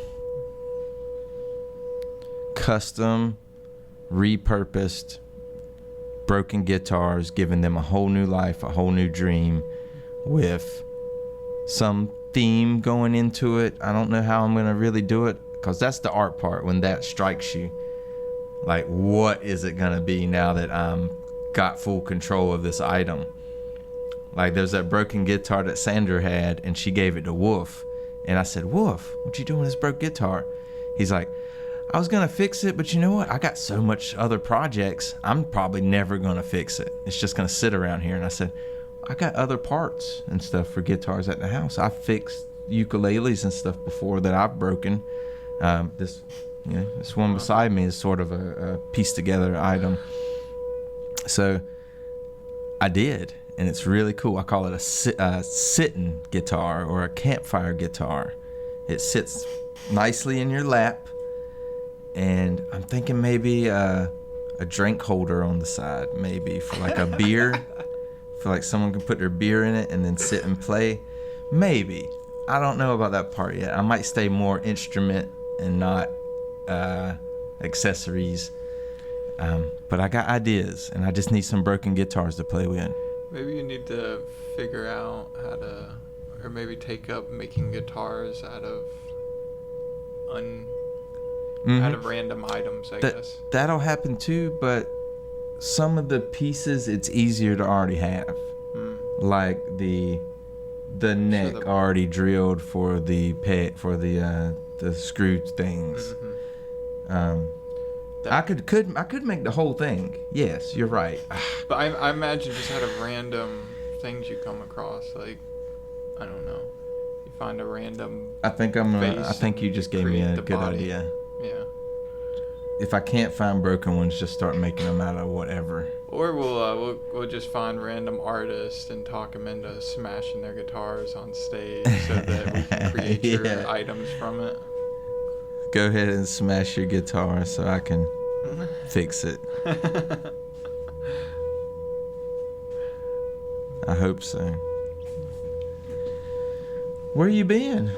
Custom, repurposed, broken guitars, giving them a whole new life, a whole new dream, with some theme going into it. I don't know how I'm gonna really do it, because that's the art part, when that strikes you. Like, what is it gonna be now that I'm got full control of this item? Like, there's that broken guitar that Sandra had, and she gave it to Wolf. And I said, Wolf, what you doing with this broke guitar? He's like, I was gonna fix it, but you know what? I got so much other projects, I'm probably never gonna fix it. It's just gonna sit around here. And I said, I got other parts and stuff for guitars at the house. I fixed ukuleles and stuff before that I've broken. This one beside me is sort of a pieced together item. So I did, and it's really cool. I call it a sitting guitar, or a campfire guitar. It sits nicely in your lap, and I'm thinking maybe a drink holder on the side, maybe for like a beer. Feel like someone can put their beer in it and then sit and play. Maybe. I don't know about that part yet. I might stay more instrument and not accessories. But I got ideas, and I just need some broken guitars to play with. Maybe you need to figure out how to, or maybe take up making guitars out of out of random items, I guess. That'll happen too, but some of the pieces it's easier to already have. Like the neck already drilled for the screw things. I could make the whole thing. Yes, you're right. But I imagine just out of random things you come across, like, I don't know, you find a random. I think you just gave me a good idea. Yeah. If I can't find broken ones, just start making them out of whatever. Or we'll just find random artists and talk them into smashing their guitars on stage so that we can create your items from it. Go ahead and smash your guitar so I can fix it. I hope so. Where you been?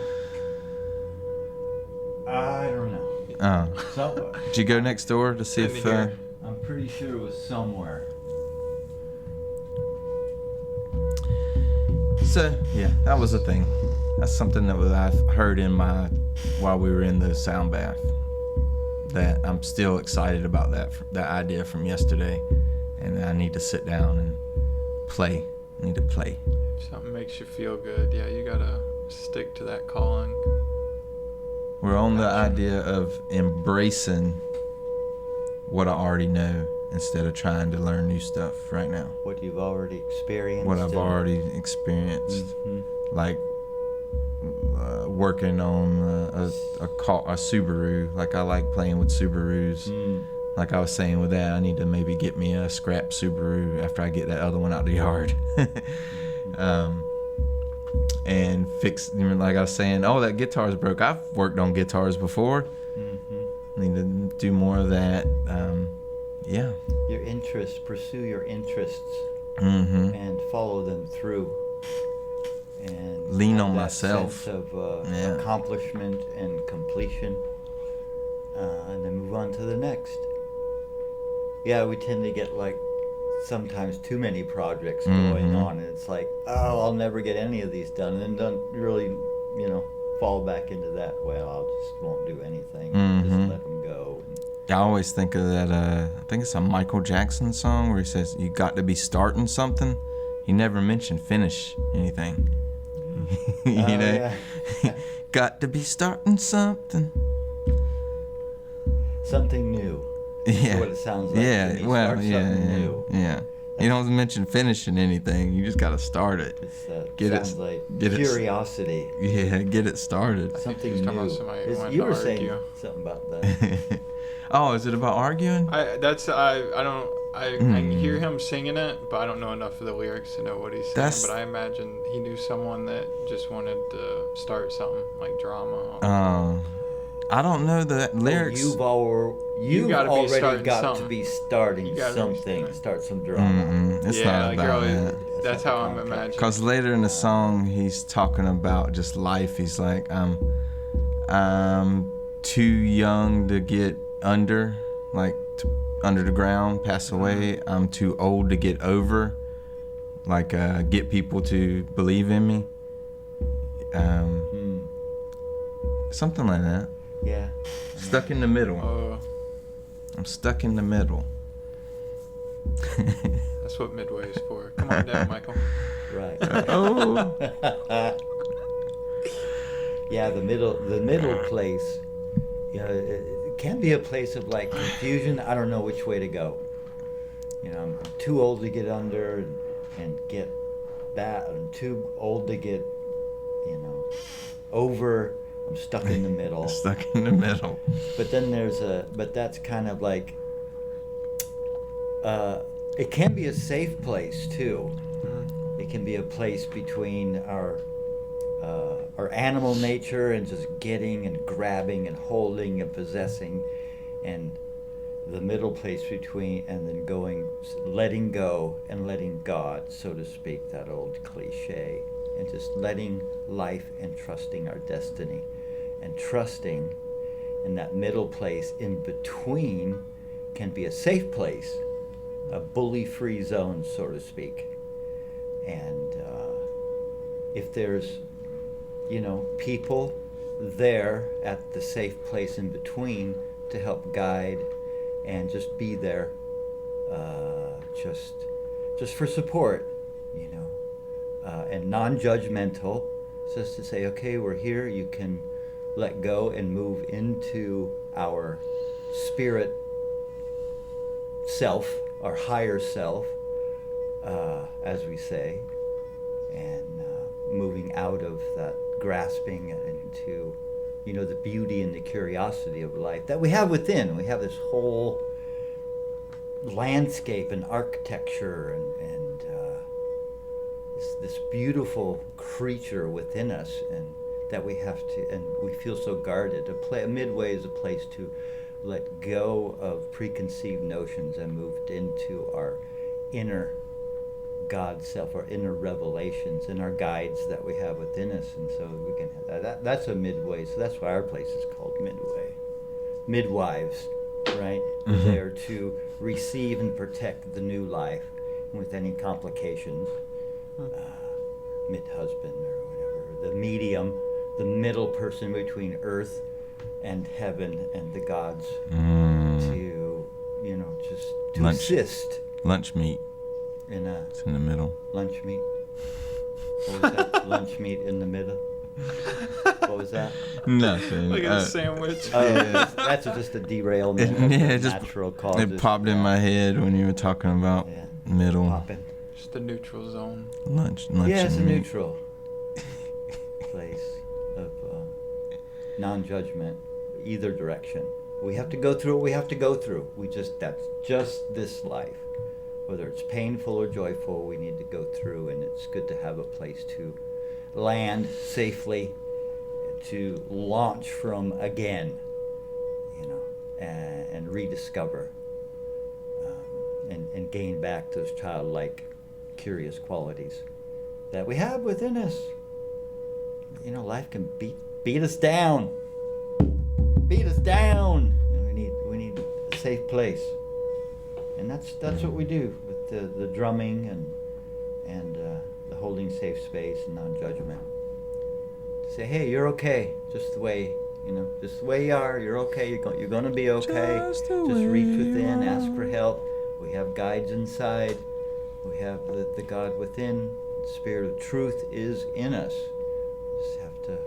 I don't know. Oh. So, Did you go next door to see if... I'm pretty sure it was somewhere. So, yeah, that was a thing. That's something that I've heard while we were in the sound bath. That I'm still excited about that idea from yesterday. And I need to sit down and play. I need to play. If something makes you feel good, yeah, you gotta stick to that calling. We're on the idea of embracing what I already know instead of trying to learn new stuff right now. What you've already experienced. What I've already experienced. Like working on a Subaru. Like, I like playing with Subarus. Like I was saying with that, I need to maybe get me a scrap Subaru after I get that other one out the yard. And fix, like I was saying, that guitar's broke. I've worked on guitars before. Need to do more of that. Yeah. Your interests, pursue your interests, and follow them through. And lean have on that myself. Sense of accomplishment and completion, and then move on to the next. Yeah, we tend to get like sometimes too many projects going on, and it's like, I'll never get any of these done, and then don't really, fall back into that. Well, I just won't do anything. Just let them go. I always think of that. I think it's a Michael Jackson song where he says, "You got to be starting something." He never mentioned finish anything. Yeah. Got to be starting something. something new. That's Yeah. what it sounds like. to Yeah. me. Well. Start Yeah. something Yeah. new. Yeah. You don't mention finishing anything. You just got to start it. It's Get it- sounds like get it- curiosity. Yeah. Get it started. I think Something he was talking new. about somebody Is- wanting you to were saying argue. something about that. Oh, is it about arguing? I don't I can hear him singing it, but I don't know enough of the lyrics to know what he's saying. That's- But I imagine he knew someone that just wanted to start something like drama. I don't know the lyrics. You've gotta be already starting got to something. be starting You gotta be something. starting. Start some drama. It's yeah, not like about early, that. that's how I'm imagining. Because later in the song, he's talking about just life. He's like, I'm too young to get under, like under the ground, pass away. I'm too old to get over, like get people to believe in me. Something like that. Yeah. Stuck in the middle. I'm stuck in the middle. That's what Midway is for. Come on down, Michael. Right. Oh. Yeah, the middle place. You know, it can be a place of like confusion. I don't know which way to go. You know, I'm too old to get under and get that. I'm too old to get, you know, over. I'm stuck in the middle. Stuck in the middle. But then but that's kind of like, it can be a safe place too. It can be a place between our animal nature and just getting and grabbing and holding and possessing, and the middle place between, and then letting go and letting God, so to speak, that old cliche, and just letting life and trusting our destiny, and trusting in that middle place in between can be a safe place, a bully-free zone, so to speak. And if there's, you know, people there at the safe place in between to help guide and just be there, just for support, you know, and non-judgmental, just to say, okay, we're here, you can let go and move into our spirit self, our higher self, as we say, and moving out of that grasping into, you know, the beauty and the curiosity of life that we have within. We have this whole landscape and architecture and this beautiful creature within us, and that we have to, and we feel so guarded. A midway is a place to let go of preconceived notions and move into our inner God self, our inner revelations and our guides that we have within us. And so we can have that's a midway. So that's why our place is called Midway. Midwives, right? We're there to receive and protect the new life with any complications. Mid-husband or whatever. The medium, the middle person between earth and heaven and the gods to, you know, just to assist Lunch meat. in a It's in the middle. lunch meat. What was that? Lunch meat in the middle. What was that? Nothing. Like a sandwich. Oh, that's just a derailment. Yeah, of it just natural causes. it popped in my head when you were talking about Yeah. middle. Popping. Just the neutral zone. Lunch Yeah, it's a and meat. neutral place of non-judgment, either direction. We have to go through what we have to go through. That's just this life. Whether it's painful or joyful, we need to go through, and it's good to have a place to land safely, to launch from again, you know, and rediscover, and gain back those childlike, curious qualities that we have within us. You know, life can beat us down. Beat us down. And we need a safe place. And that's what we do with the drumming and the holding safe space and non-judgment. To say, hey, you're okay, just the way, you know, just the way you are. You're okay. You're going to be okay. Just the Just way reach within, you ask for are. help. We have guides inside. We have the God within. The Spirit of truth is in us. Just have to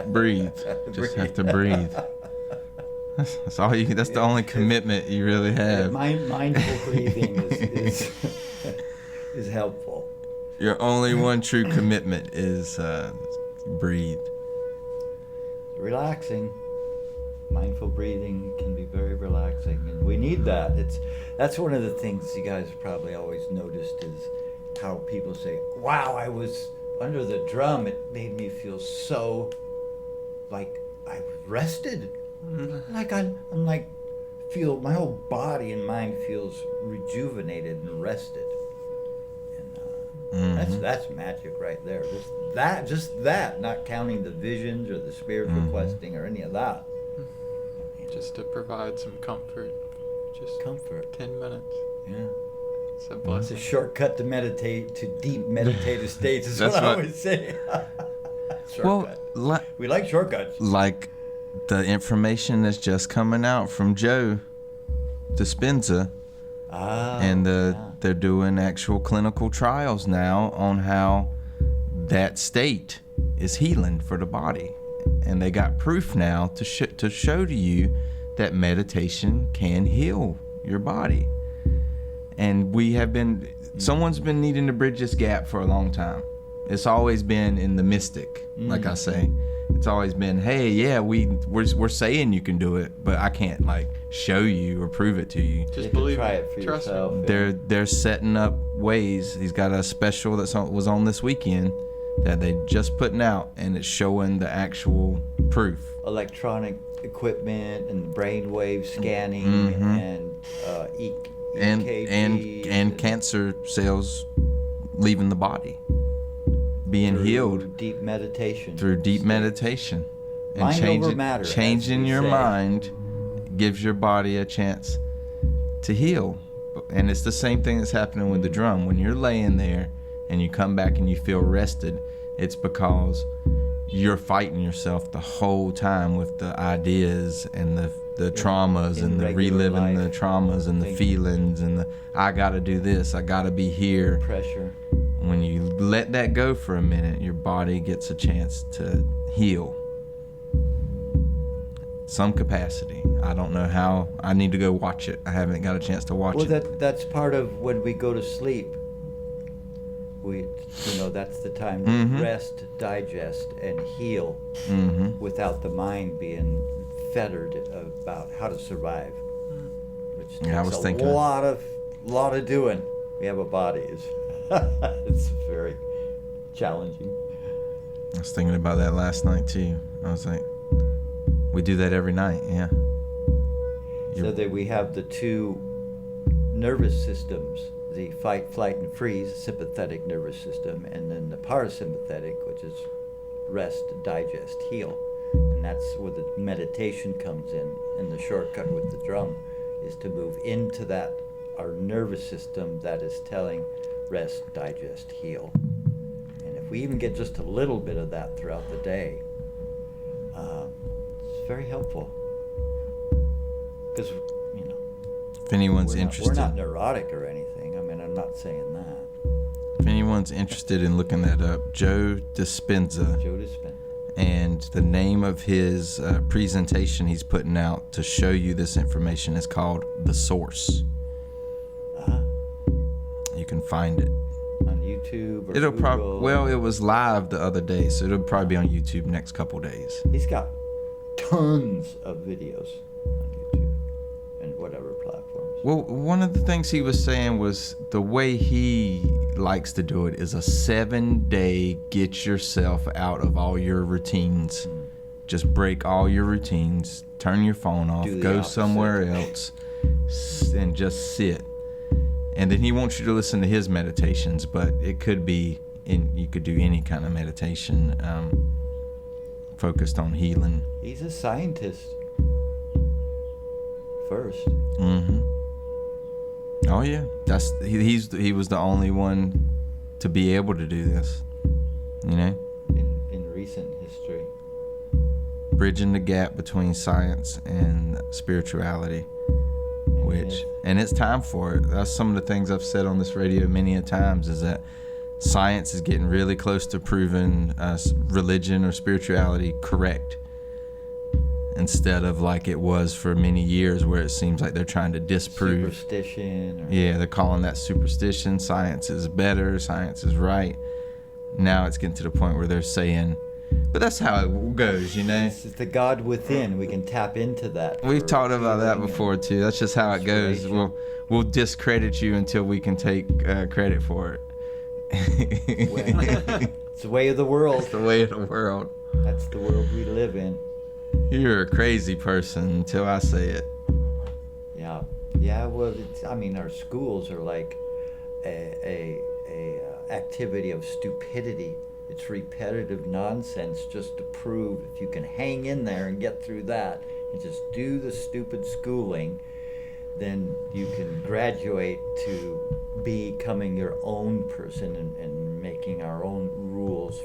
Breathe. Just have to breathe. That's all you. That's the only commitment you really have. Mindful breathing is helpful. Your only one true commitment is breathe. Relaxing. Mindful breathing can be very relaxing, and we need that. That's one of the things you guys probably always noticed is how people say, "Wow, I was under the drum. It made me feel so like I was rested. Like I'm like feel my whole body and mind feels rejuvenated and rested." And that's magic right there. Just that, not counting the visions or the spiritual questing or any of that. Just to provide some comfort. Just Comfort. 10 minutes. Yeah. It's a It's blessing. a shortcut to meditate to deep meditative states is That's what I what- always say. Well, Shortcut. We like shortcuts. like the information that's just coming out from Joe Dispenza, and they're doing actual clinical trials now on how that state is healing for the body, and they got proof now to show to you that meditation can heal your body. And someone's been needing to bridge this gap for a long time. It's always been in the mystic, like I say. It's always been, hey, yeah, we're saying you can do it, but I can't like show you or prove it to you. You Just have to believe try it. it for Trust yourself. me. They're setting up ways. He's got a special was on this weekend that they just putting out, and it's showing the actual proof. Electronic equipment and brainwave scanning and and EKGs and cancer cells leaving the body, being through healed deep meditation. through deep meditation, and Mind over matter, as changing we your say. mind gives your body a chance to heal. And it's the same thing that's happening with the drum. When you're laying there and you come back and you feel rested, it's because you're fighting yourself the whole time with the ideas and the traumas in and the regular reliving the life, traumas and the thinking. feelings and the I gotta do this, I gotta be here. Pressure. When you let that go for a minute, your body gets a chance to heal. Some capacity. I don't know how. I need to go watch it. I haven't got a chance to watch Well, it. that's part of when we go to sleep. That's the time to rest, digest, and heal without the mind being fettered about how to survive. Which Yeah, I takes was a thinking- lot of doing. We have a body. It's very challenging. I was thinking about that last night too. I was like, we do that every night, yeah. So that we have the two nervous systems, the fight, flight, and freeze, sympathetic nervous system, and then the parasympathetic, which is rest, digest, heal. And that's where the meditation comes in. And the shortcut with the drum is to move into that, our nervous system that is telling rest, digest, heal. And if we even get just a little bit of that throughout the day, it's very helpful. Because, If anyone's we're interested, not neurotic or anything. I mean, I'm not saying that. if anyone's interested in looking that up, Joe Dispenza, Joe Dispenza. and the name of his presentation he's putting out to show you this information is called The Source. Uh-huh. You can find it. On YouTube or It'll Google. probably, it was live the other day, so it'll probably be on YouTube next couple days. He's got tons of videos on YouTube and whatever platforms. Well, one of the things he was saying was the way he likes to do it is a 7-day get yourself out of all your routines. Just break all your routines, turn your phone off, Do the go opposite. somewhere else, and just sit. And then he wants you to listen to his meditations, but it could be you could do any kind of meditation focused on healing. He's a scientist first. Oh yeah, he was the only one to be able to do this, in recent history. bridging the gap between science and spirituality, and it's time for it. That's some of the things I've said on this radio many a times, is that science is getting really close to proving religion or spirituality correct, instead of like it was for many years where it seems like they're trying to disprove. Superstition. Or, Yeah, they're calling that superstition. Science is better. Science is right. Now it's getting to the point where they're saying, but that's how it goes, you know? It's the God within. We can tap into that. We've for talked about that healing before too. That's just how it goes. inspiration. We'll discredit you until we can take credit for it. Well, it's the way of the world. It's the way of the world. That's the world we live in. You're a crazy person until I say it. Yeah. Yeah. Well, I mean, our schools are like a activity of stupidity. It's repetitive nonsense just to prove if you can hang in there and get through that and just do the stupid schooling, then you can graduate to becoming your own person and making our own rules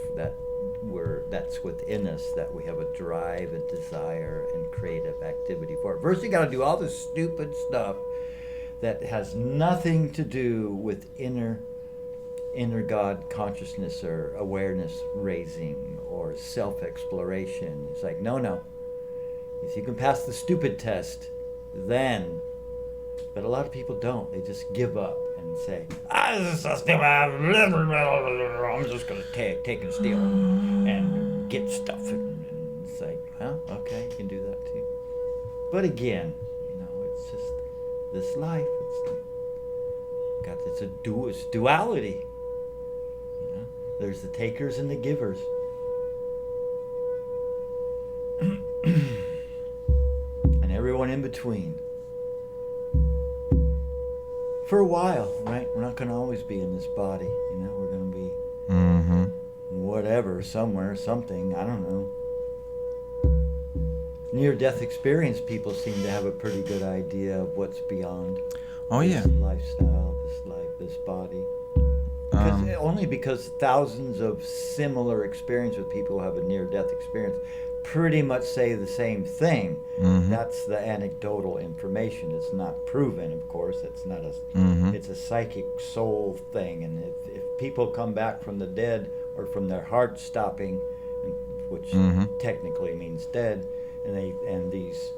that's within us, that we have a drive and desire and creative activity for it. First, you got to do all this stupid stuff that has nothing to do with inner God consciousness or awareness raising or self-exploration. It's like, no. If you can pass the stupid test, then. But a lot of people don't. They just give up and say, this is so stupid. I'm just going to take and steal and get stuff. And it's like, okay, you can do that too. But again, it's just this life. It's a duality. There's the takers and the givers. And everyone in between. For a while, right? We're not going to always be in this body. We're going to be whatever, somewhere, something, I don't know. Near-death experience people seem to have a pretty good idea of what's beyond this lifestyle, this life, this body. Only because thousands of similar experience with people who have a near-death experience pretty much say the same thing. That's the anecdotal information. It's not proven, of course. It's not it's a psychic soul thing. And if people come back from the dead or from their heart stopping, which technically means dead, and these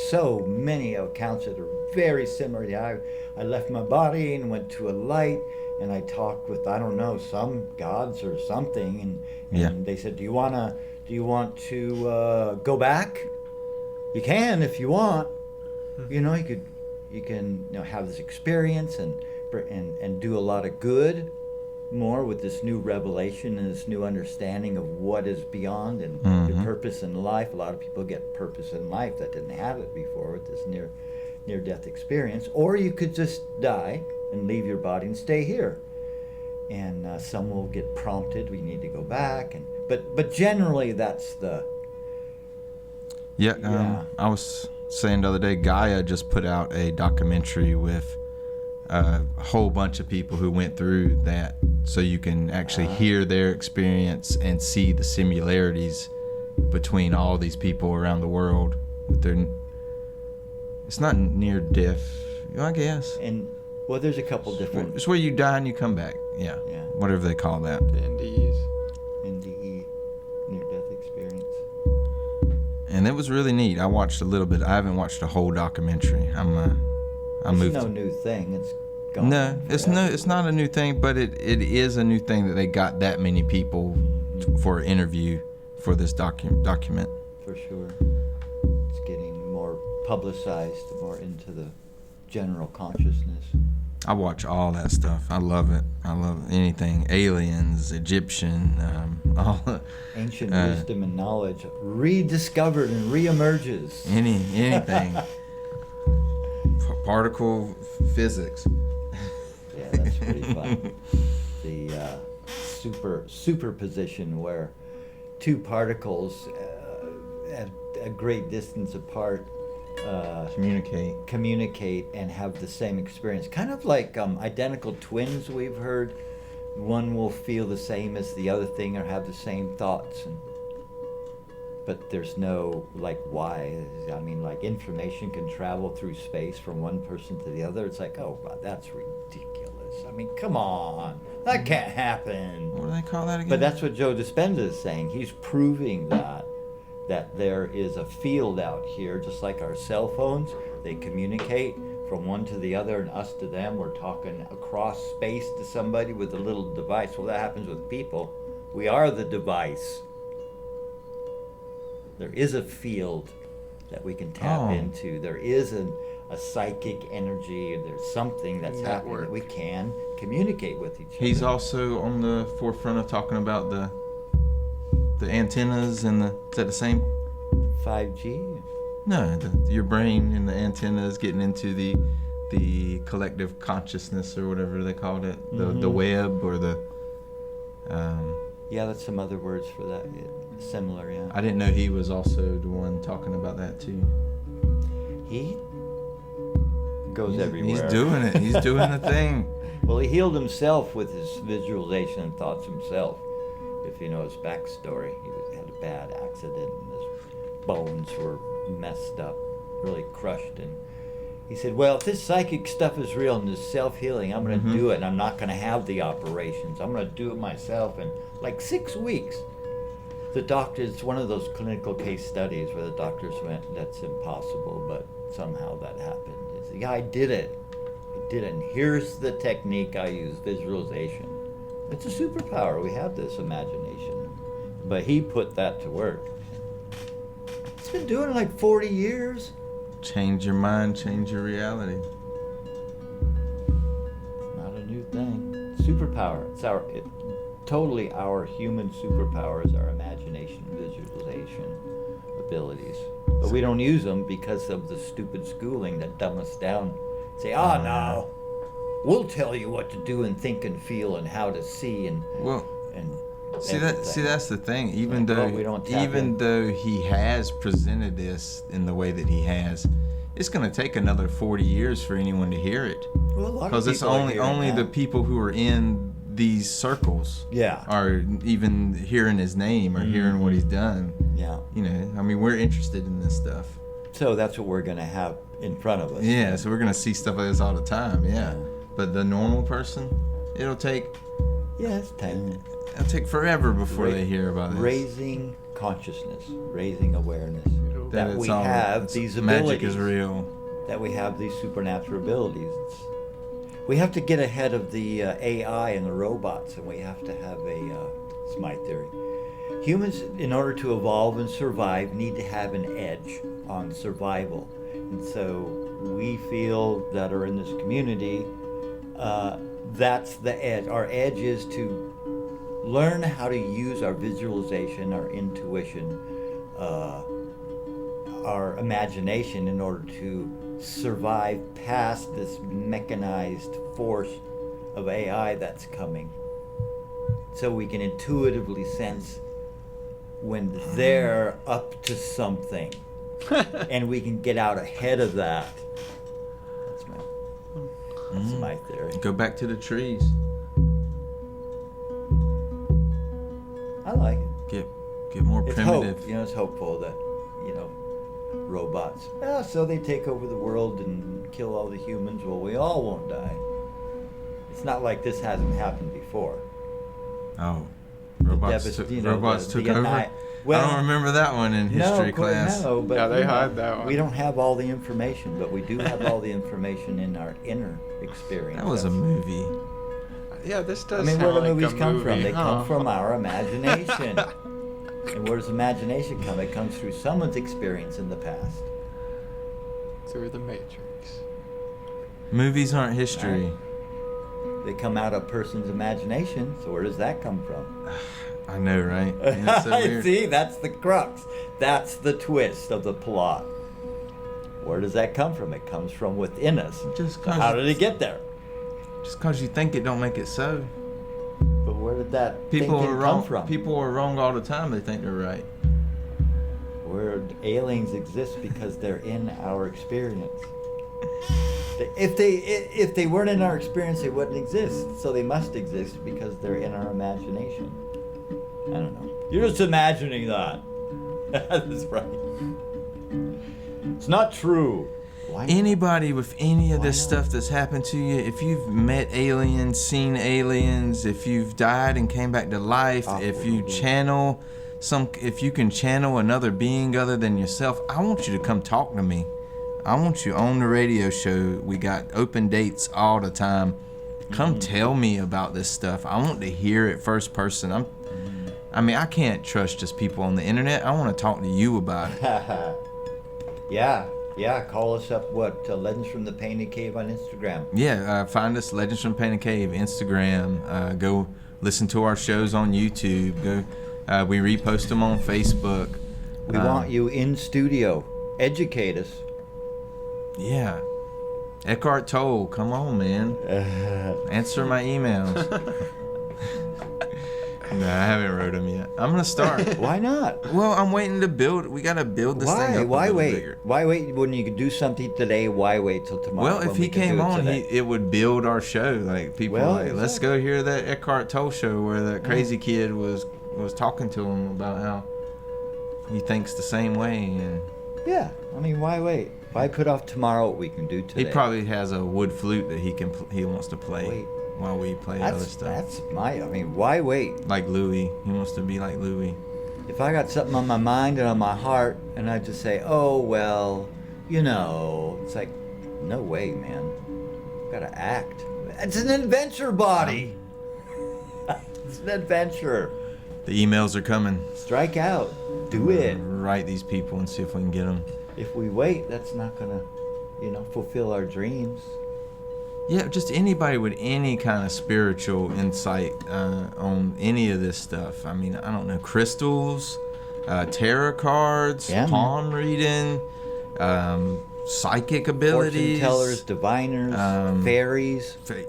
so many accounts that are very similar. I left my body and went to a light, and I talked with, I don't know, some gods or something, and they said, do you want to go back? You can if you want. You can have this experience and do a lot of good more with this new revelation and this new understanding of what is beyond and the purpose in life. A lot of people get purpose in life that didn't have it before with this near-death experience. Or you could just die and leave your body and stay here. And some will get prompted, we need to go back. But generally that's the... I was saying the other day, Gaia just put out a documentary with a whole bunch of people who went through that, so you can actually hear their experience and see the similarities between all these people around the world with their... It's not near death, I guess. And well, there's a couple different... It's where you die and you come back. Yeah. Whatever they call that. The NDEs. NDE, near-death experience. And it was really neat. I watched a little bit. I haven't watched the whole documentary. It's no new thing. It's gone. No, it's not a new thing, but it is a new thing that they got that many people for an interview for this document. For sure. It's getting more publicized, more into the general consciousness. I watch all that stuff. I love it. I love anything aliens, Egyptian, all ancient wisdom and knowledge rediscovered and reemerges. Anything. Particle physics. Yeah, that's pretty fun. The superposition where two particles at a great distance apart communicate and have the same experience. Kind of like identical twins we've heard. One will feel the same as the other thing or have the same thoughts. But there's no, why? I mean, information can travel through space from one person to the other. It's like, oh, wow, that's ridiculous. us. I mean, come on. That can't happen. What do they call that again? But that's what Joe Dispenza is saying. He's proving that there is a field out here, just like our cell phones. They communicate from one to the other and us to them. We're talking across space to somebody with a little device. Well, that happens with people. We are the device. There is a field that we can tap Oh. into. There is a psychic energy. There's something that's happening that we can communicate with each other. He's also on the forefront of talking about the antennas and is that the same? 5G. No, your brain and the antennas getting into the collective consciousness or whatever they called it, the web or the. Yeah, that's some other words for that. Yeah, similar, yeah. I didn't know he was also the one talking about that too. He goes everywhere. He's doing it. He's doing the thing. Well, he healed himself with his visualization and thoughts himself. If you know his backstory, had a bad accident and his bones were messed up, really crushed. And he said, well, if this psychic stuff is real and this self-healing, I'm going to do it, and I'm not going to have the operations. I'm going to do it myself in like 6 weeks. The doctors, it's one of those clinical case studies where the doctors went, that's impossible, but somehow that happened. He said, yeah, I did it. I did it. And here's the technique I use, visualization. It's a superpower. We have this imagination. But he put that to work. He's been doing it like 40 years. Change your mind, change your reality. Not a new thing. Superpower. It's totally our human superpower is our imagination, visualization abilities. But we don't use them because of the stupid schooling that dumb us down. Say, no, we'll tell you what to do and think and feel and how to see and See everything. that's the thing. Even Like, though well, we don't tap even in. though he has presented this in the way that he has, it's going to take another 40 years for anyone to hear it. Well, a lot of Because it's people are only hearing the that. people who are in these circles Yeah. are even hearing his name or hearing what he's done. Yeah. You know, I mean, we're interested in this stuff. So that's what we're going to have in front of us. Yeah, so we're going to see stuff like this all the time. Yeah. But the normal person, it'll take Yes, forever before they hear about this. Raising consciousness, raising awareness. That it's we all- have it's- these magic abilities. is real. That we have these supernatural abilities. We have to get ahead of the AI and the robots, and we have to have it's my theory. Humans, in order to evolve and survive, need to have an edge on survival. And so we feel that are in this community, that's the edge. Our edge is to learn how to use our visualization, our intuition, our imagination in order to survive past this mechanized force of AI that's coming. So we can intuitively sense when they're up to something and we can get out ahead of that. That's my theory. Go back to the trees. I like it. Get more It's primitive. hope. It's hopeful that, robots. So they take over the world and kill all the humans. Well, we all won't die. It's not like this hasn't happened before. Oh, robots devas- took, you know, robots the took over. anni- I Well, don't remember that one in history class. No, but Yeah, they hide that one. We don't have all the information, but we do have all the information in our inner experience. That was a That's- movie. Yeah, this does. I mean, sound where do like movies a come from? movie, They huh? come from our imagination. And where does imagination come? It comes through someone's experience in the past. Through the Matrix. Movies aren't history. They come out of a person's imagination. So where does that come from? I know, right? And it's so weird. See, that's the crux. That's the twist of the plot. Where does that come from? It comes from within us. Just So how did it get there? because you think it don't make it so. But where did that People thinking are wrong. come from? People are wrong all the time. They think they're right. Where aliens exist because they're in our experience. If they weren't in our experience, they wouldn't exist. So they must exist because they're in our imagination. I don't know. You're just imagining that. That's right. It's not true. Well, Why not? Anybody with any of Why this not? stuff that's happened to you, if you've met aliens, seen aliens, if you've died and came back to life, if you channel if you can channel another being other than yourself, I want you to come talk to me. I want you on the radio show. We got open dates all the time. Come tell me about this stuff. I want to hear it first person. I mean, I can't trust just people on the internet. I want to talk to you about it. Yeah. Call us up. Legends from the Painted Cave on Instagram. Yeah, find us, Legends from Painted Cave, Instagram. Go listen to our shows on YouTube. Go, we repost them on Facebook. We want you in studio. Educate us. Yeah. Eckhart Tolle, come on, man. Answer my emails. No, I haven't wrote them yet. I'm gonna start. Why not? Well, I'm waiting to build. We gotta build this thing up. Why a little wait? bigger. Why wait when you could do something today? Why wait till tomorrow? Well, if when he we can came do it on, today? it would build our show. Like people, Well, like, let's go hear that Eckhart Tolle show where that crazy kid was talking to him about how he thinks the same way, and Yeah, I mean, why wait? Why put off tomorrow what we can do today? he probably has a wood flute that he wants to play Wait. while we play other stuff. I mean, why wait? Like Louis, he wants to be like Louis. If I got something on my mind and on my heart, and I just say, oh, well, it's like, no way, man. Gotta act. It's an adventure body. It's an adventure. The emails are coming. Strike out. Do it. Write these people and see if we can get them. If we wait, that's not gonna, fulfill our dreams. Yeah, just anybody with any kind of spiritual insight on any of this stuff. I mean, I don't know, crystals, tarot cards, Yeah, man. palm reading, psychic abilities. Fortune tellers, diviners, fairies. The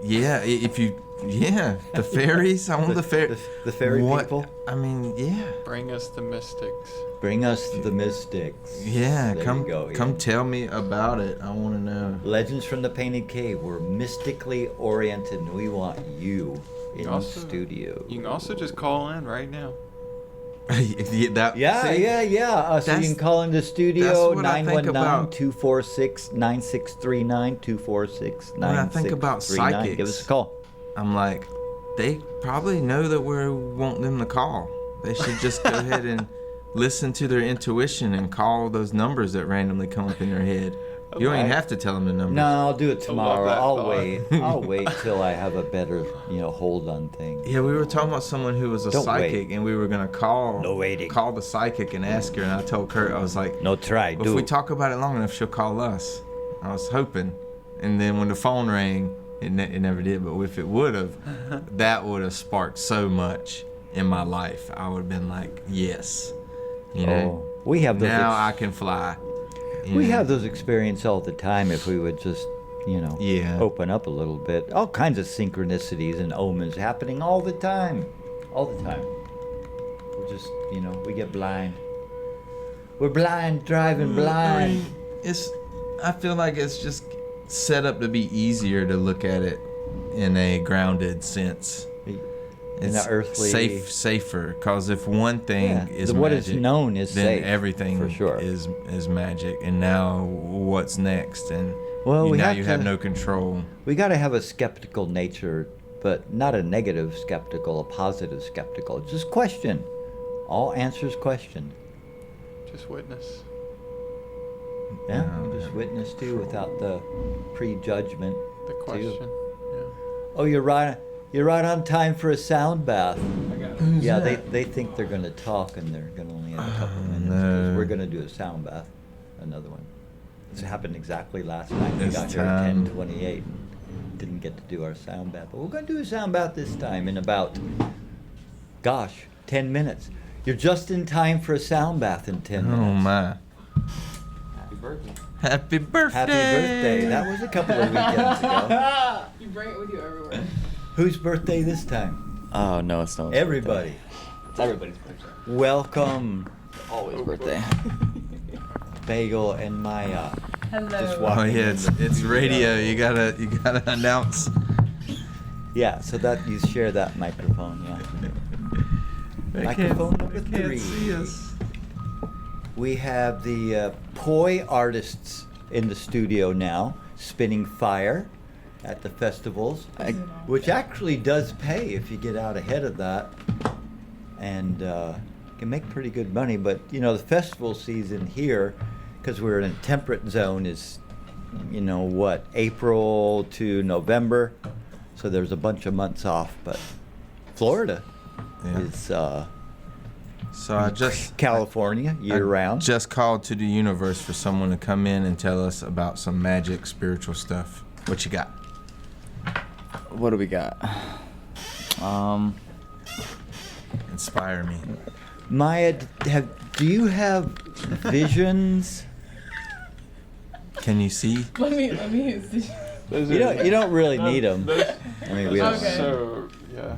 fairies. I want the fairies. The fairy people. I mean, yeah. Bring us the mystics. Bring us the mystics. Yeah, There come you go, come Ian. tell me about it. I want to know. Legends from the Painted Cave. We're mystically oriented, and we want you in the Also, studio. You can also just call in right now. Yeah. So you can call in the studio, that's what I think about. 919-246-9639, 246-9639. When I think about psychics, Give us a call. I'm like, they probably know that we want them to call. They should just go ahead and listen to their intuition and call those numbers that randomly come up in their head. You don't even have to tell them the numbers. No, I'll do it tomorrow. that I'll thought. wait. I'll wait till I have a better, hold on things. Yeah, we were talking about someone who was a Don't psychic, wait. and we were gonna call No waiting. call the psychic and ask her. And I told Kurt, I was like, No, try. if Do we it. talk about it long enough, she'll call us. I was hoping, and then when the phone rang, it never did. But if it would have, that would have sparked so much in my life. I would have been like, yes, we have those. now I can fly. We have those experiences all the time if we would just, Yeah. open up a little bit. All kinds of synchronicities and omens happening all the time. All the time. We're just, we get blind. We're blind, driving blind. I feel like it's just set up to be easier to look at it in a grounded sense. In It's the earthly. safer. Because if one thing is what magic, is known is then safe. everything for sure. is magic. And now what's next? And Well, we now have you to- have no control. We got to have a skeptical nature, but not a negative skeptical, a positive skeptical. Just question. All answers question. Just witness. Yeah, No, just witness too without the prejudgment. The question. Oh, you're right on time for a sound bath. Who's Yeah, that? they think they're going to talk and they're going to only have a couple minutes. 'Cause no. we're going to do a sound bath, another one. This happened exactly last night. We This got here time. at 10:28. Didn't get to do our sound bath, but we're going to do a sound bath this time in about, 10 minutes. You're just in time for a sound bath in 10 minutes. Oh my! Happy birthday. Happy birthday! Happy birthday. That was a couple of weekends ago. You bring it with you everywhere. Whose birthday this time? Oh no, it's not. Everybody. It's everybody's birthday. Welcome, Always birthday. Bagel and Maya. Hello. Just Oh walking yeah, in it's the radio. You gotta announce. Yeah, so that you share that microphone, yeah. Microphone number They can't 3. see us. We have the Poi Artists in the studio now, spinning fire at the festivals, which actually does pay if you get out ahead of that, and can make pretty good money. But you know, the festival season here, because we're in a temperate zone, is April to November, so there's a bunch of months off. But Florida is So I just California year round. just called to the universe for someone to come in and tell us about some magic, spiritual stuff. What you got? What do we got? Inspire me. Maya, do you have visions? Can you see? Let me see. You don't really need them. I mean, we don't. Okay. So yeah.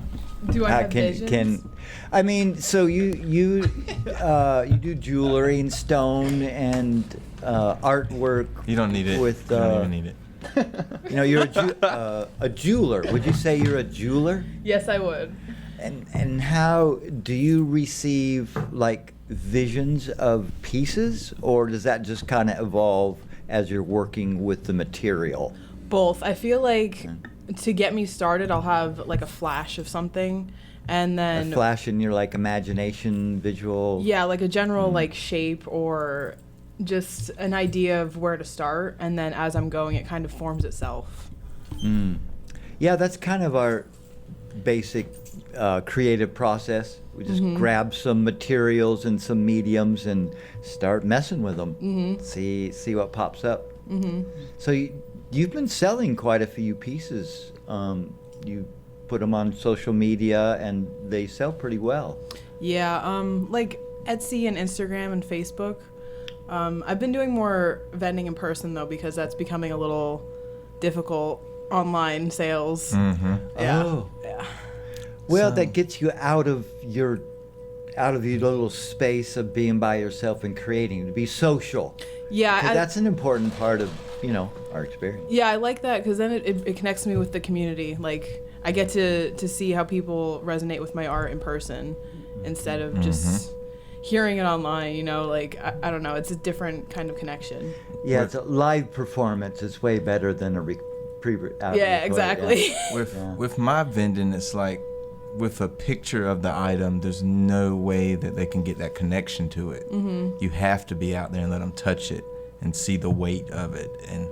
Do I have visions? I mean, so you do jewelry and stone and artwork. You don't need it. With you don't even need it. you're a jeweler. Would you say you're a jeweler? Yes, I would. And how do you receive like visions of pieces, or does that just kind of evolve as you're working with the material? Both. I feel like to get me started, I'll have like a flash of something, and then A flash in your like imagination, visual. yeah, like a general like shape or just an idea of where to start, and then as I'm going, it kind of forms itself. Yeah, that's kind of our basic creative process. We just grab some materials and some mediums and start messing with them. See what pops up. So you've been selling quite a few pieces. You put them on social media and they sell pretty well. Yeah, like Etsy and Instagram and Facebook. I've been doing more vending in person though, because that's becoming a little difficult. Online sales. Yeah. Oh. Yeah. Well, So- that gets you out of your little space of being by yourself and creating, to be social. 'Cause Yeah. that's an important part of our experience. Yeah, I like that because then it connects me with the community. Like, I get to see how people resonate with my art in person instead of just hearing it online, like, I don't know, it's a different kind of connection. Yeah, it's a live performance. It's way better than a Yeah, exactly. With my vending, it's like with a picture of the item, there's no way that they can get that connection to it. You have to be out there and let them touch it and see the weight of it and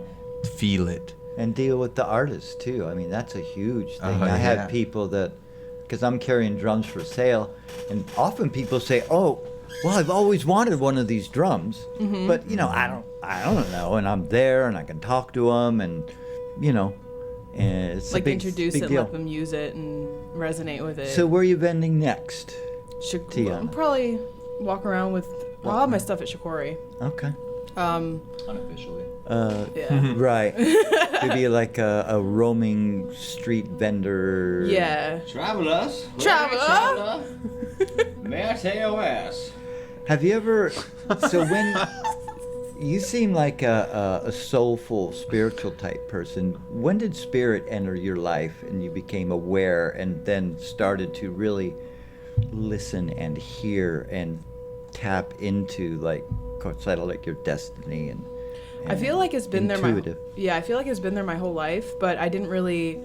feel it. And deal with the artists too. I mean, that's a huge thing. Oh, I yeah. have people that, because I'm carrying drums for sale, and often people say, "Oh, well, I've always wanted one of these drums, but I don't know." And I'm there, and I can talk to them, and and it's Like, a big, introduce big it, deal. let them use it and resonate with it. So where are you vending next? Tiana? I'll probably walk around with, I'll have my stuff at Shikori. Okay. Unofficially. Yeah. Right. To be like a roaming street vendor. Yeah. Travelers. Traveler. May I say OS? Have you ever? So when you seem like a soulful, spiritual type person, when did spirit enter your life and you became aware and then started to really listen and hear and tap into like your destiny and I feel like it's been there intuitive. I feel like it's been there my whole life, but I didn't really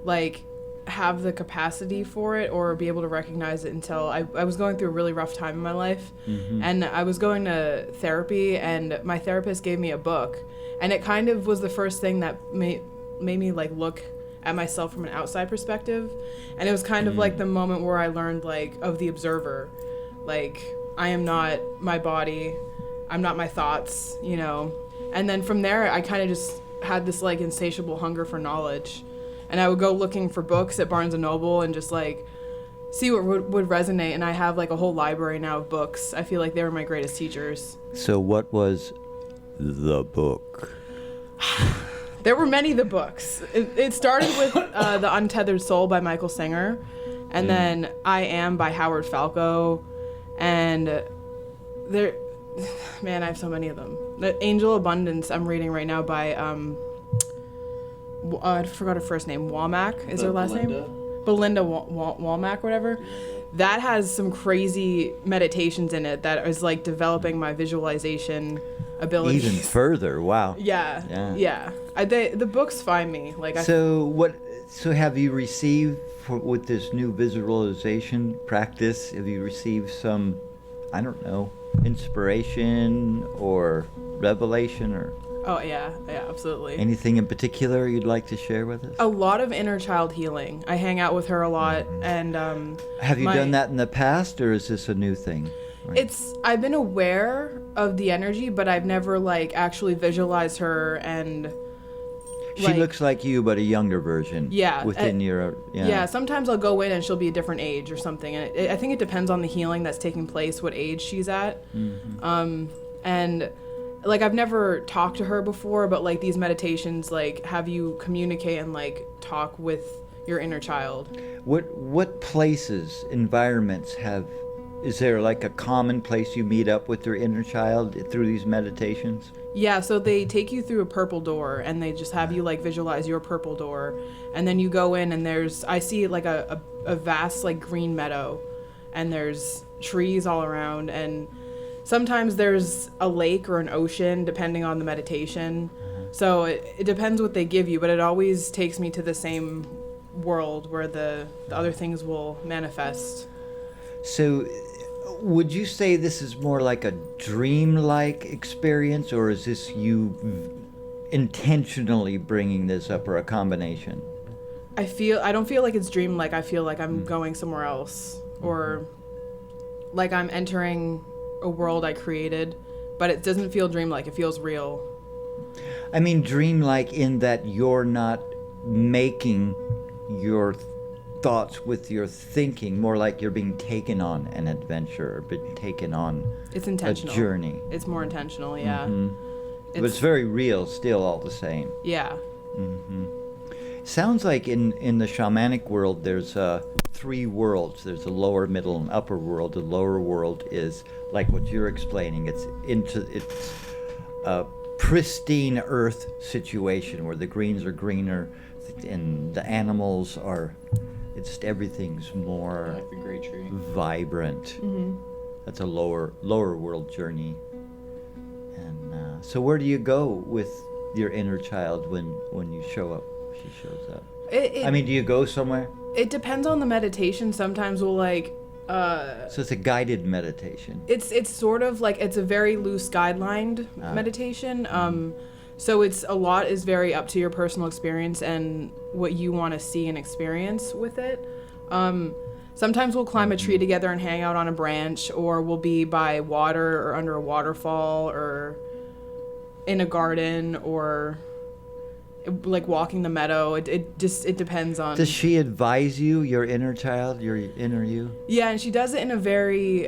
like have the capacity for it or be able to recognize it until I was going through a really rough time in my life. And I was going to therapy, and my therapist gave me a book, and it kind of was the first thing that made me like look at myself from an outside perspective. And it was kind of like the moment where I learned like of the observer, like I am not my body, I'm not my thoughts, and then from there I kind of just had this like insatiable hunger for knowledge, and I would go looking for books at Barnes and Noble and just like see what would resonate. And I have like a whole library now of books. I feel like they were my greatest teachers. So what was the book? There were many the books. It started with The Untethered Soul by Michael Singer, and then I Am by Howard Falco, and there, man, I have so many of them. The Angel Abundance I'm reading right now by I forgot her first name. Womack is her last name. Belinda Womack, whatever. That has some crazy meditations in it that is like developing my visualization abilities. Even further. Wow. Yeah. Yeah. The books find me. Like So have you received with this new visualization practice? Have you received some, I don't know, inspiration or revelation or Oh yeah, absolutely. anything in particular you'd like to share with us? A lot of inner child healing. I hang out with her a lot, and Have you my- done that in the past, or is this a new thing? Right. I've been aware of the energy, but I've never like actually visualized her and. She like- looks like you, but a younger version. Yeah, Within your Yeah, sometimes I'll go in and she'll be a different age or something, and I think it depends on the healing that's taking place, what age she's at. And like I've never talked to her before, but like these meditations like have you communicate and like talk with your inner child. What places, environments is there like a common place you meet up with your inner child through these meditations? Yeah, so they take you through a purple door and they just have you like visualize your purple door, and then you go in and I see like a vast like green meadow, and there's trees all around, and sometimes there's a lake or an ocean depending on the meditation. So it depends what they give you, but it always takes me to the same world where the other things will manifest. So would you say this is more like a dream-like experience, or is this you intentionally bringing this up, or a combination? I don't feel like it's dream-like. I feel like I'm going somewhere else, or like I'm entering a world I created, but it doesn't feel dream-like. It feels real. I mean dream-like in that you're not making your thoughts with your thinking, more like you're being taken on an adventure or being taken on It's a intentional. journey. It's more intentional, yeah. But it's very real still all the same. Yeah. Sounds like in the shamanic world there's three worlds. There's a lower, middle, and upper world. The lower world is like what you're explaining. It's a pristine earth situation where the greens are greener and the animals are, it's just everything's more Like the great tree. vibrant. That's a lower world journey. And so where do you go with your inner child when you show up? She shows up. I mean, do you go somewhere? It depends on the meditation. Sometimes we'll like So it's a guided meditation. it's sort of like it's a very loose guidelined meditation. So a lot is very up to your personal experience and what you want to see and experience with it. Sometimes we'll climb a tree together and hang out on a branch, or we'll be by water or under a waterfall or in a garden, or like walking the meadow. It depends on. Does she advise you, your inner child, your inner you? Yeah, and she does it in a very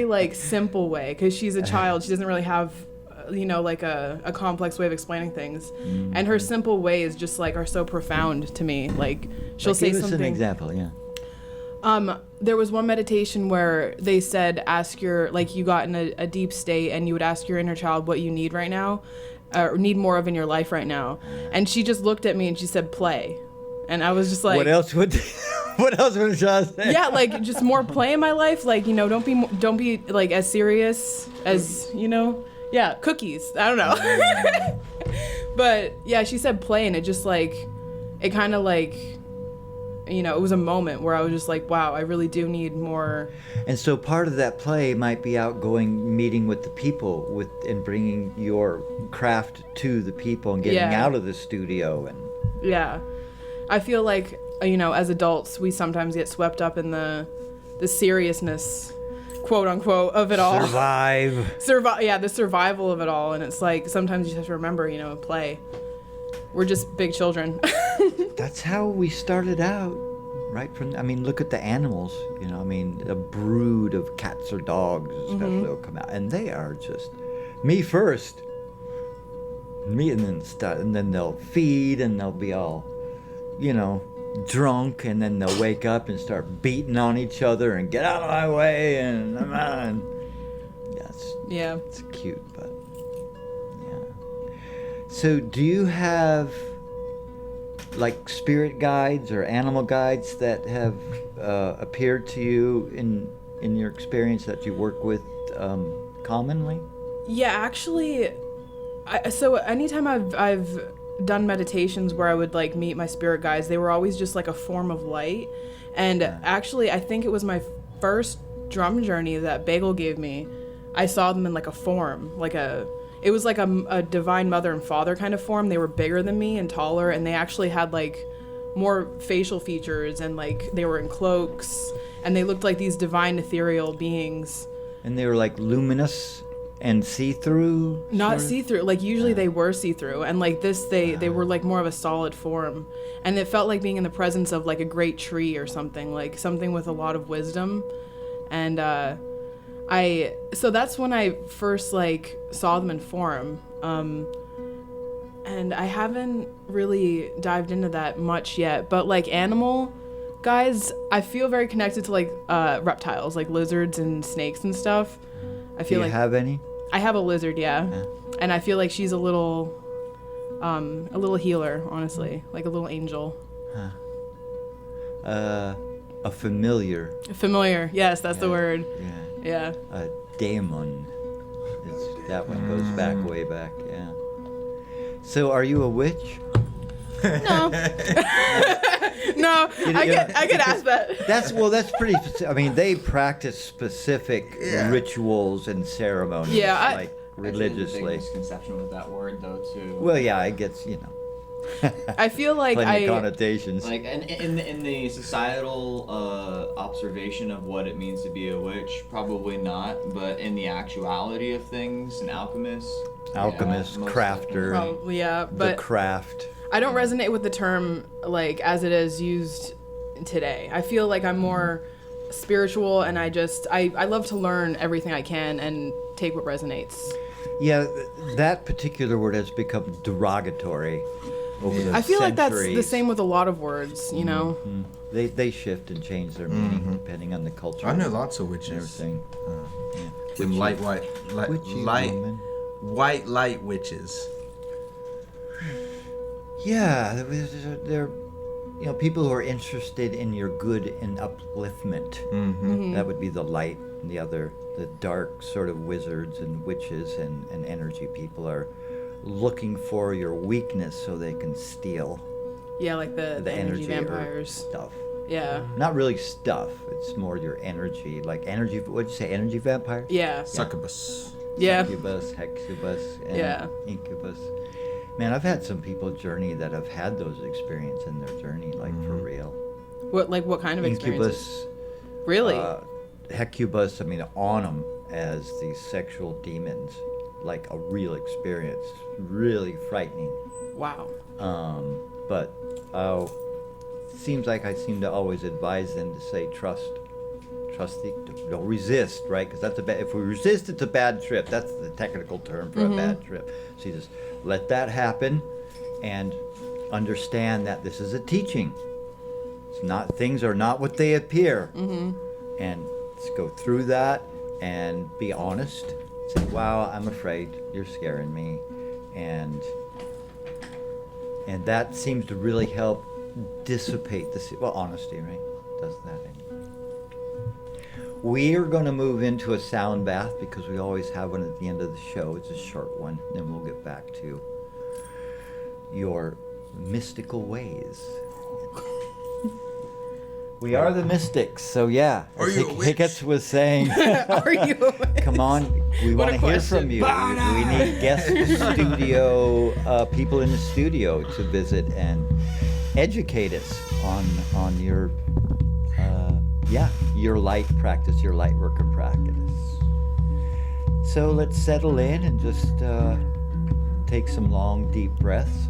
like simple way, because she's a child. She doesn't really have like a complex way of explaining things, and her simple ways just like are so profound to me. Like she'll say give us something. an example, yeah. There was one meditation where they said, ask you got in a deep state and you would ask your inner child what you need right now, or need more of in your life right now. And she just looked at me and she said, play. And I was just like, What else would John say? yeah, like just more play in my life. Like, don't be like as serious as, yeah, cookies. I don't know. But yeah, she said play, and it just like, it kind of like, it was a moment where I was just like, wow, I really do need more. And so part of that play might be outgoing, meeting with the people, and bringing your craft to the people and getting Yeah. out of the studio. And Yeah. I feel like, as adults, we sometimes get swept up in the seriousness, quote unquote, of it all. survive. The survival of it all. And it's like, sometimes you just have to remember, play. We're just big children. That's how we started out, right? Look at the animals. A brood of cats or dogs, especially, will come out, and they are just me first. Me, and then they'll feed, and they'll be all, drunk, and then they'll wake up and start beating on each other and get out of my way, and Yeah. it's cute, but yeah. So, do you have like spirit guides or animal guides that have appeared to you in your experience that you work with commonly? Yeah, actually, so anytime I've done meditations where I would like meet my spirit guides, they were always just like a form of light. And actually, I think it was my first drum journey that Bagel gave me. I saw them in like a form, it was like a divine mother and father kind of form. They were bigger than me and taller, and they actually had like more facial features, and like they were in cloaks, and they looked like these divine ethereal beings. And they were like luminous and see-through? Not sort of? see-through. Like usually they were see-through, and like this they were like more of a solid form, and it felt like being in the presence of like a great tree or something, like something with a lot of wisdom. And so that's when I first like saw them in form. And I haven't really dived into that much yet, but like animal guys, I feel very connected to like reptiles, like lizards and snakes and stuff. I Do feel you like have any? I have a lizard, yeah. And I feel like she's a little healer, honestly, like a little angel. A familiar. Familiar, yes, that's the Yeah. word. Yeah. Yeah. A daemon. That one goes back way back, yeah. So are you a witch? No. No, I get asked that. That's pretty. I mean, they practice specific Yeah. rituals and ceremonies, Yeah, like Actually, there's a big religiously. misconception with that word, though, too. Well, yeah, I guess I feel like plenty of connotations. Like in the societal observation of what it means to be a witch, probably not. But in the actuality of things, an alchemist, Alchemist, most crafter, definitely. probably, yeah, the but craft. I don't resonate with the term like as it is used today. I feel like I'm more spiritual, and I love to learn everything I can and take what resonates. Yeah, that particular word has become derogatory over the I feel like that's the centuries. same with a lot of words, you know. They shift and change their meaning depending on the culture. I know lots of and witches. everything. Them Witchy- light witchy light woman. white light witches. Yeah, they're people who are interested in your good and upliftment. Mm-hmm. That would be the light, and the dark sort of wizards and witches and energy people are looking for your weakness so they can steal Yeah, like the energy or vampires. stuff. Yeah. Not really stuff. It's more your energy, like energy. What'd you say? Energy vampire? Yeah. Succubus. Yeah. Succubus, hexubus, and Yeah. incubus. Man, I've had some people journey that have had those experiences in their journey, like for real. What kind of experiences? Incubus, Really? hecubus. I mean, on them as these sexual demons, like a real experience. Really frightening. Wow. But seems like I seem to always advise them to say trust don't resist, right? Because that's if we resist, it's a bad trip. That's the technical term for a bad trip. So you just let that happen and understand that this is a teaching. It's not, things are not what they appear. And let's go through that and be honest. Say, wow, I'm afraid, you're scaring me. And that seems to really help dissipate honesty, right? Does that anyway. We are going to move into a sound bath because we always have one at the end of the show. It's a short one. Then we'll get back to your mystical ways. We are the mystics, so yeah. Are as you a witch? Hicketts was saying, Are you? come on, we What want a to hear question. from you. We need guest studio people in the studio to visit and educate us on your your light practice, your light worker practice. So let's settle in and just take some long, deep breaths.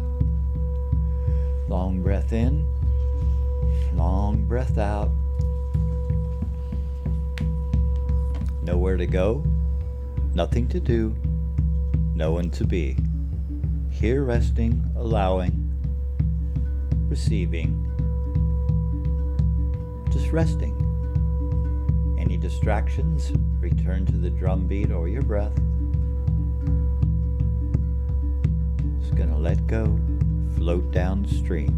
Long breath in, long breath out. Nowhere to go, nothing to do, no one to be. Here resting, allowing, receiving, just resting. Any distractions, return to the drum beat or your breath. Just gonna let go, float downstream.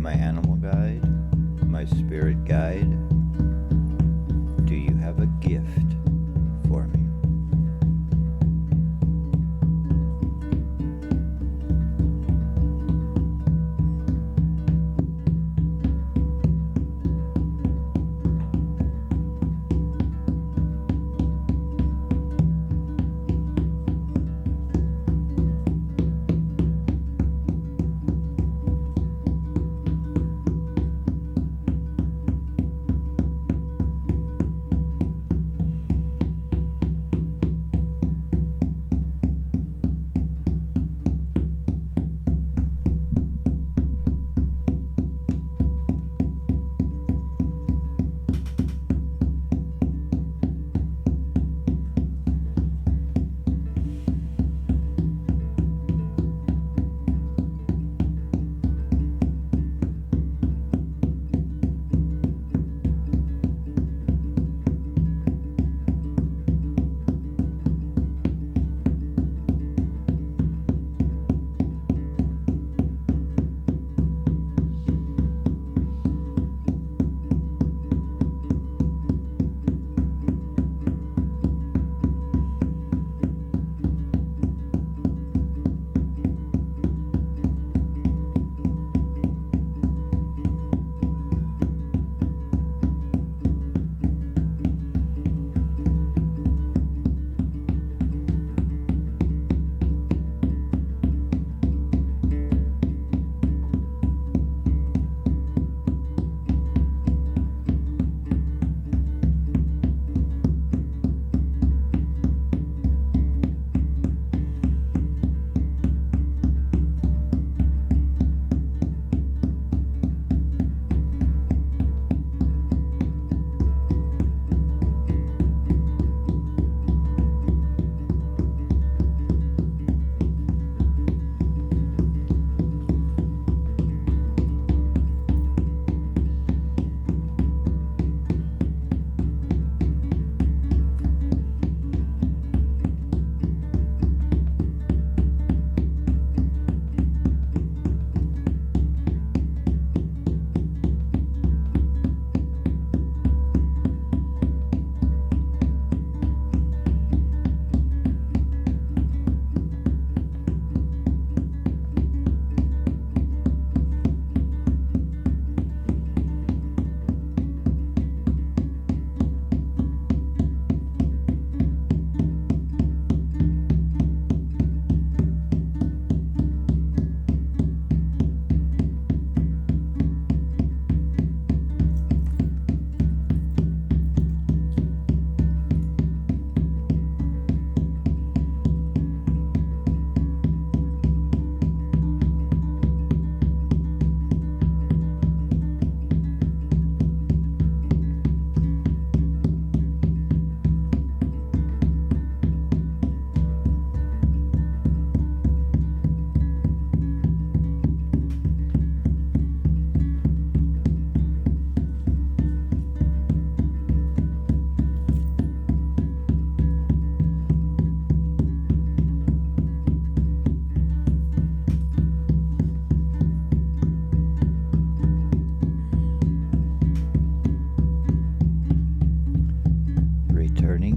my animal guide, my spirit guide, do you have a gift for me?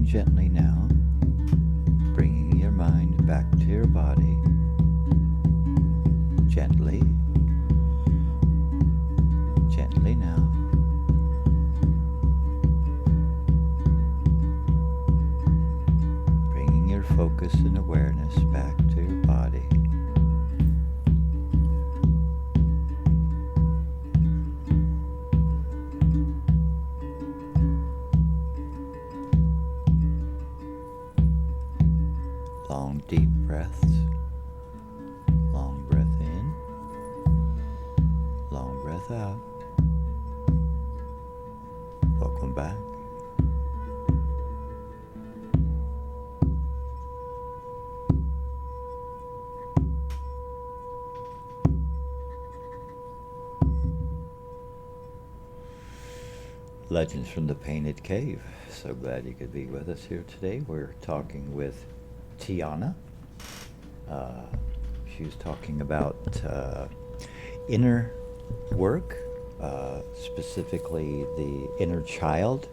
Gently now, bringing your mind back to your body. Gently, gently now. Bringing your focus and awareness back to your body. Long, deep breaths. Long breath in. Long breath out. Welcome back. Legends from the Painted Cave. So glad you could be with us here today. We're talking with Tiana. She was talking about inner work, specifically the inner child,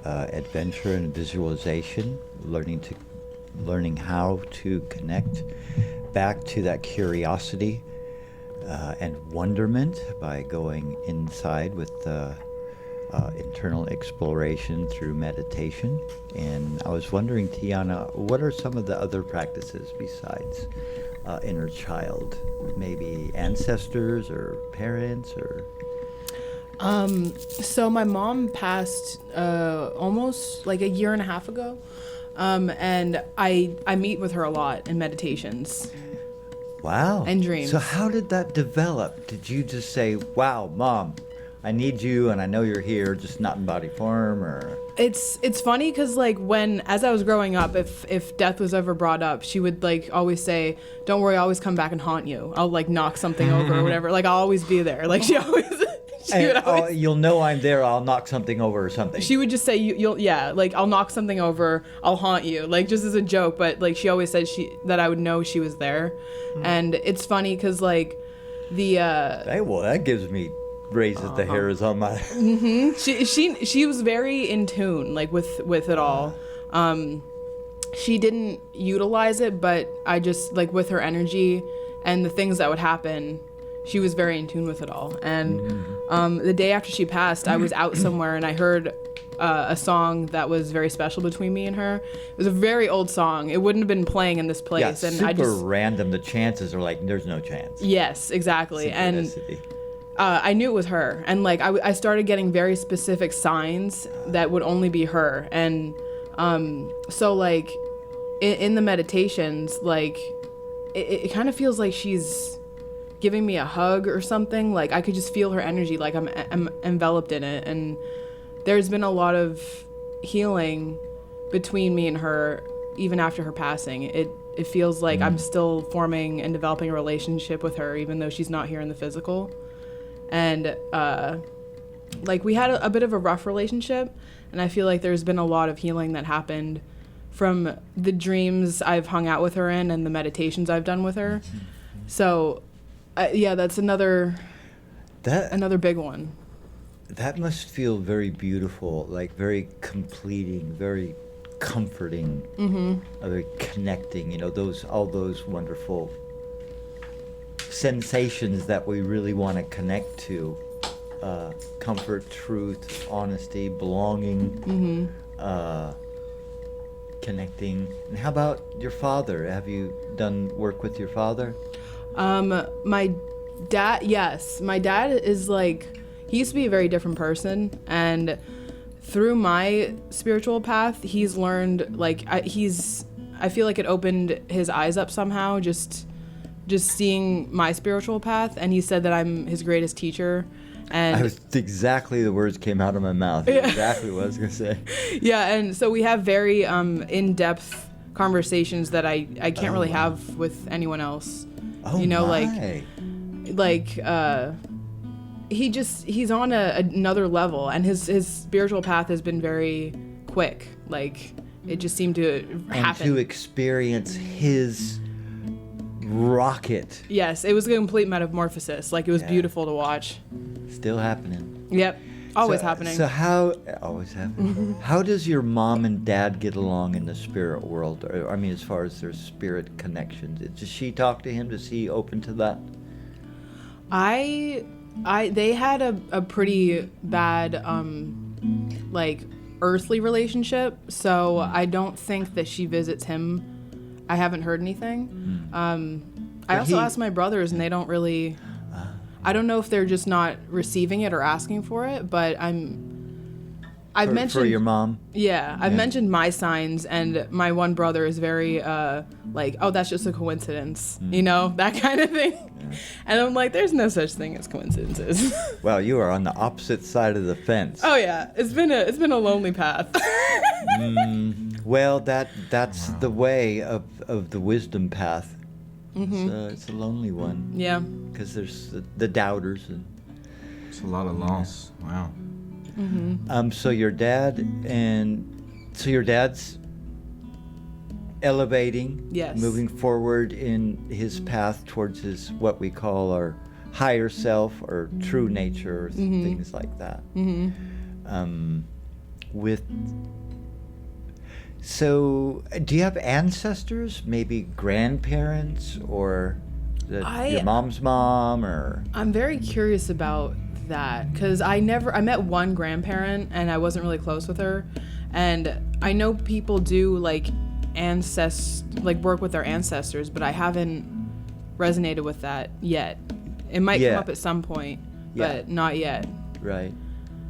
adventure and visualization, learning how to connect back to that curiosity and wonderment by going inside with internal exploration through meditation. And I was wondering, Tiana, what are some of the other practices besides inner child? Maybe ancestors or parents or... So my mom passed almost like a year and a half ago. And I meet with her a lot in meditations. Wow. And dreams. So how did that develop? Did you just say, wow, Mom, I need you and I know you're here, just not in body form, or... It's funny because like as I was growing up, if death was ever brought up, she would like always say, "Don't worry, I'll always come back and haunt you. I'll like knock something over or whatever. Like I'll always be there." Like she always... You'll know I'm there. I'll knock something over or something. She would just say, "You'll like I'll knock something over. I'll haunt you," like just as a joke. But like she always said that I would know she was there, and it's funny because like the that gives me raises the hairs on my. she was very in tune like with it all. She didn't utilize it, but I just like with her energy and the things that would happen. She was very in tune with it all. And the day after she passed, I was out somewhere and I heard a song that was very special between me and her. It was a very old song. It wouldn't have been playing in this place. Yeah, and super I just random. The chances are like, there's no chance. Yes, exactly. And I knew it was her. And like I started getting very specific signs that would only be her. And so like in the meditations, like it kind of feels like she's giving me a hug or something. Like I could just feel her energy, like I'm enveloped in it. And there's been a lot of healing between me and her even after her passing. It feels like I'm still forming and developing a relationship with her even though she's not here in the physical. And like we had a bit of a rough relationship, and I feel like there's been a lot of healing that happened from the dreams I've hung out with her in and the meditations I've done with her. So yeah, that's another big one. That must feel very beautiful, like very completing, very comforting, very connecting. You know, all those wonderful sensations that we really want to connect to: comfort, truth, honesty, belonging, connecting. And how about your father? Have you done work with your father? My dad, yes. My dad is like, he used to be a very different person, and through my spiritual path, he's learned, like, I feel like it opened his eyes up somehow, just seeing my spiritual path, and he said that I'm his greatest teacher. And exactly the words came out of my mouth. Yeah. Exactly what I was going to say. Yeah, and so we have very in-depth conversations that I can't really have with anyone else. Oh, you know, my. like he's on another level, and his spiritual path has been very quick. Like it just seemed to happen. And to experience his rocket. Yes, it was a complete metamorphosis. Like it was beautiful to watch. Still happening. Yep, always happening. So always happening. How does your mom and dad get along in the spirit world? Or, I mean, as far as their spirit connections, does she talk to him? Is he open to that? They had a pretty bad like earthly relationship, so I don't think that she visits him. I haven't heard anything. I also asked my brothers, and they don't really. I don't know if they're just not receiving it or asking for it, but I've mentioned for your mom. Yeah, I've mentioned my signs, and my one brother is very like, oh, that's just a coincidence, you know, that kind of thing. Yeah. And I'm like, there's no such thing as coincidences. Well, you are on the opposite side of the fence. Oh yeah, it's been a lonely path. Well, that's the way of the wisdom path. It's a lonely one. Yeah. Because there's the doubters. It's a lot of loss. Wow. So your dad's elevating, yes, moving forward in his path towards his what we call our higher self or true nature or things like that. With So, do you have ancestors? Maybe grandparents or your mom's mom or? I'm very curious about that because I met one grandparent and I wasn't really close with her, and I know people do like work with their ancestors, but I haven't resonated with that yet. It might come up at some point, but not yet. Right.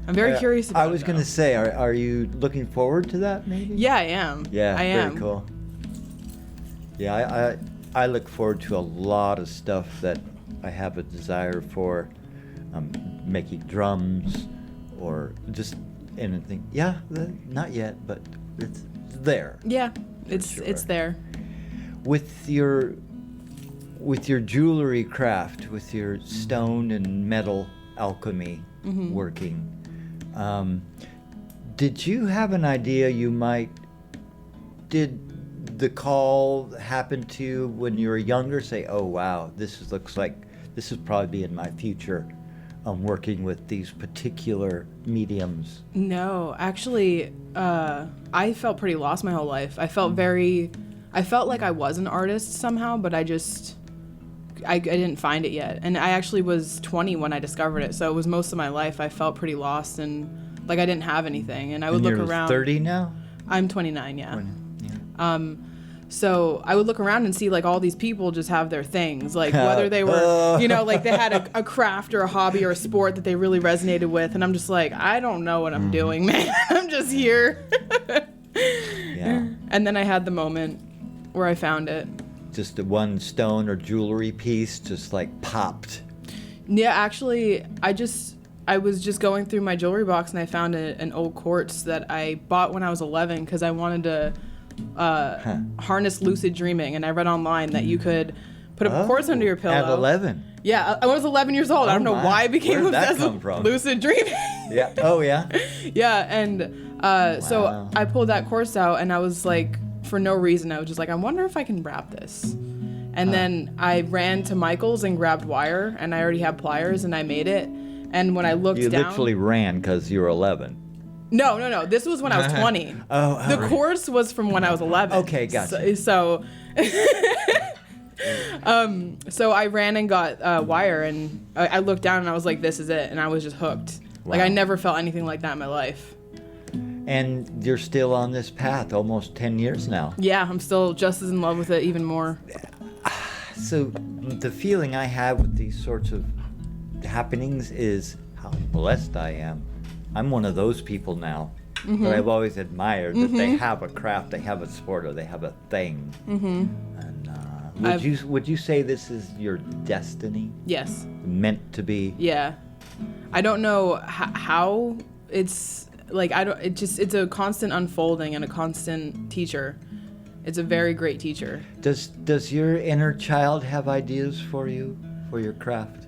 I'm very curious about it. I was going to say, are you looking forward to that maybe? Yeah, I am. Yeah, I am. very cool. Yeah, I look forward to a lot of stuff that I have a desire for, making drums or just anything. Yeah, not yet, but it's there. Yeah, it's there. With your jewelry craft, with your stone and metal alchemy working, did you have an idea did the call happen to you when you were younger? Say, oh wow, looks like this is probably in my future. Working with these particular mediums. No, actually, I felt pretty lost my whole life. I felt like I was an artist somehow, but I didn't find it yet. And I actually was 20 when I discovered it, so it was most of my life I felt pretty lost and like I didn't have anything. And I would look around. 30 now? I'm 29, yeah. 20, yeah. So I would look around and see like all these people just have their things, like whether they were, like they had a craft or a hobby or a sport that they really resonated with. And I'm just like, I don't know what I'm doing, man. I'm just here. Yeah. And then I had the moment where I found it. Just the one stone or jewelry piece just like popped. Yeah, actually, I was just going through my jewelry box and I found an old quartz that I bought when I was 11 because I wanted to harness lucid dreaming, and I read online that you could put a quartz under your pillow. At 11? Yeah, I was 11 years old. I don't know why I became Where did that obsessed come with from? lucid dreaming. Yeah. Oh, yeah? Yeah, and so I pulled that quartz out, and I was like, for no reason, I was just like, I wonder if I can wrap this. And then I ran to Michael's and grabbed wire, and I already had pliers, and I made it. And when I looked You down... literally ran because you were 11. No. This was when I was 20. The right. quartz was from when I was 11. Okay, gotcha. So I ran and got wire, and I looked down, and I was like, this is it. And I was just hooked. Like, I never felt anything like that in my life. And you're still on this path almost 10 years now. Yeah, I'm still just as in love with it, even more. So the feeling I have with these sorts of happenings is how blessed I am. I'm one of those people now that I've always admired, that they have a craft, they have a sport, or they have a thing. And would you say this is your destiny? Yes. Meant to be? Yeah. I don't know how it's like, it's a constant unfolding and a constant teacher. It's a very great teacher. Does your inner child have ideas for you, for your craft?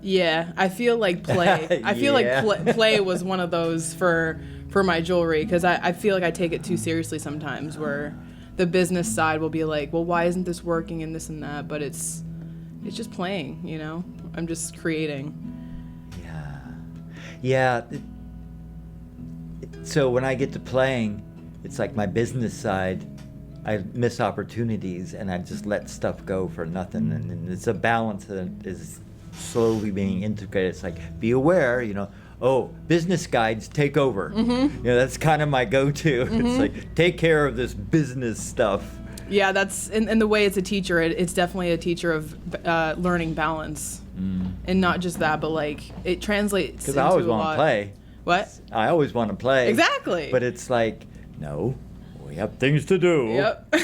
Yeah, I feel like play. I feel like play was one of those for my jewelry, because I feel like I take it too seriously sometimes, where the business side will be like, well, why isn't this working and this and that? But it's just playing, I'm just creating. Yeah. So when I get to playing, it's like my business side. I miss opportunities and I just let stuff go for nothing, and it's a balance that is slowly being integrated. It's like, be aware, business guides take over. That's kind of my go-to. It's like, take care of this business stuff. Yeah, that's in the way it's a teacher. It's definitely a teacher of learning balance, and not just that, but like it translates. Because I always want to play. What? I always want to play. Exactly. But it's like, no, we have things to do. Yep.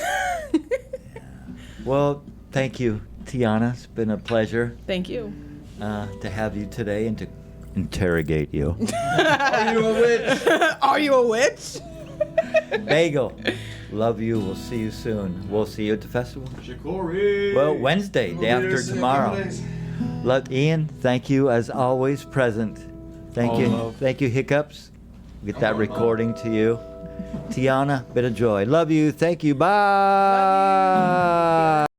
Well, thank you, Tiana. It's been a pleasure. Thank you. To have you today and to interrogate you. Are you a witch? Are you a witch? Bagel, love you. We'll see you soon. We'll see you at the festival. Shikori. Well, Wednesday, day after tomorrow. Ian, thank you as always, present. Thank All you. love. Thank you, Hiccups. Get that recording to you. Tiana, bit of joy. Love you. Thank you. Bye.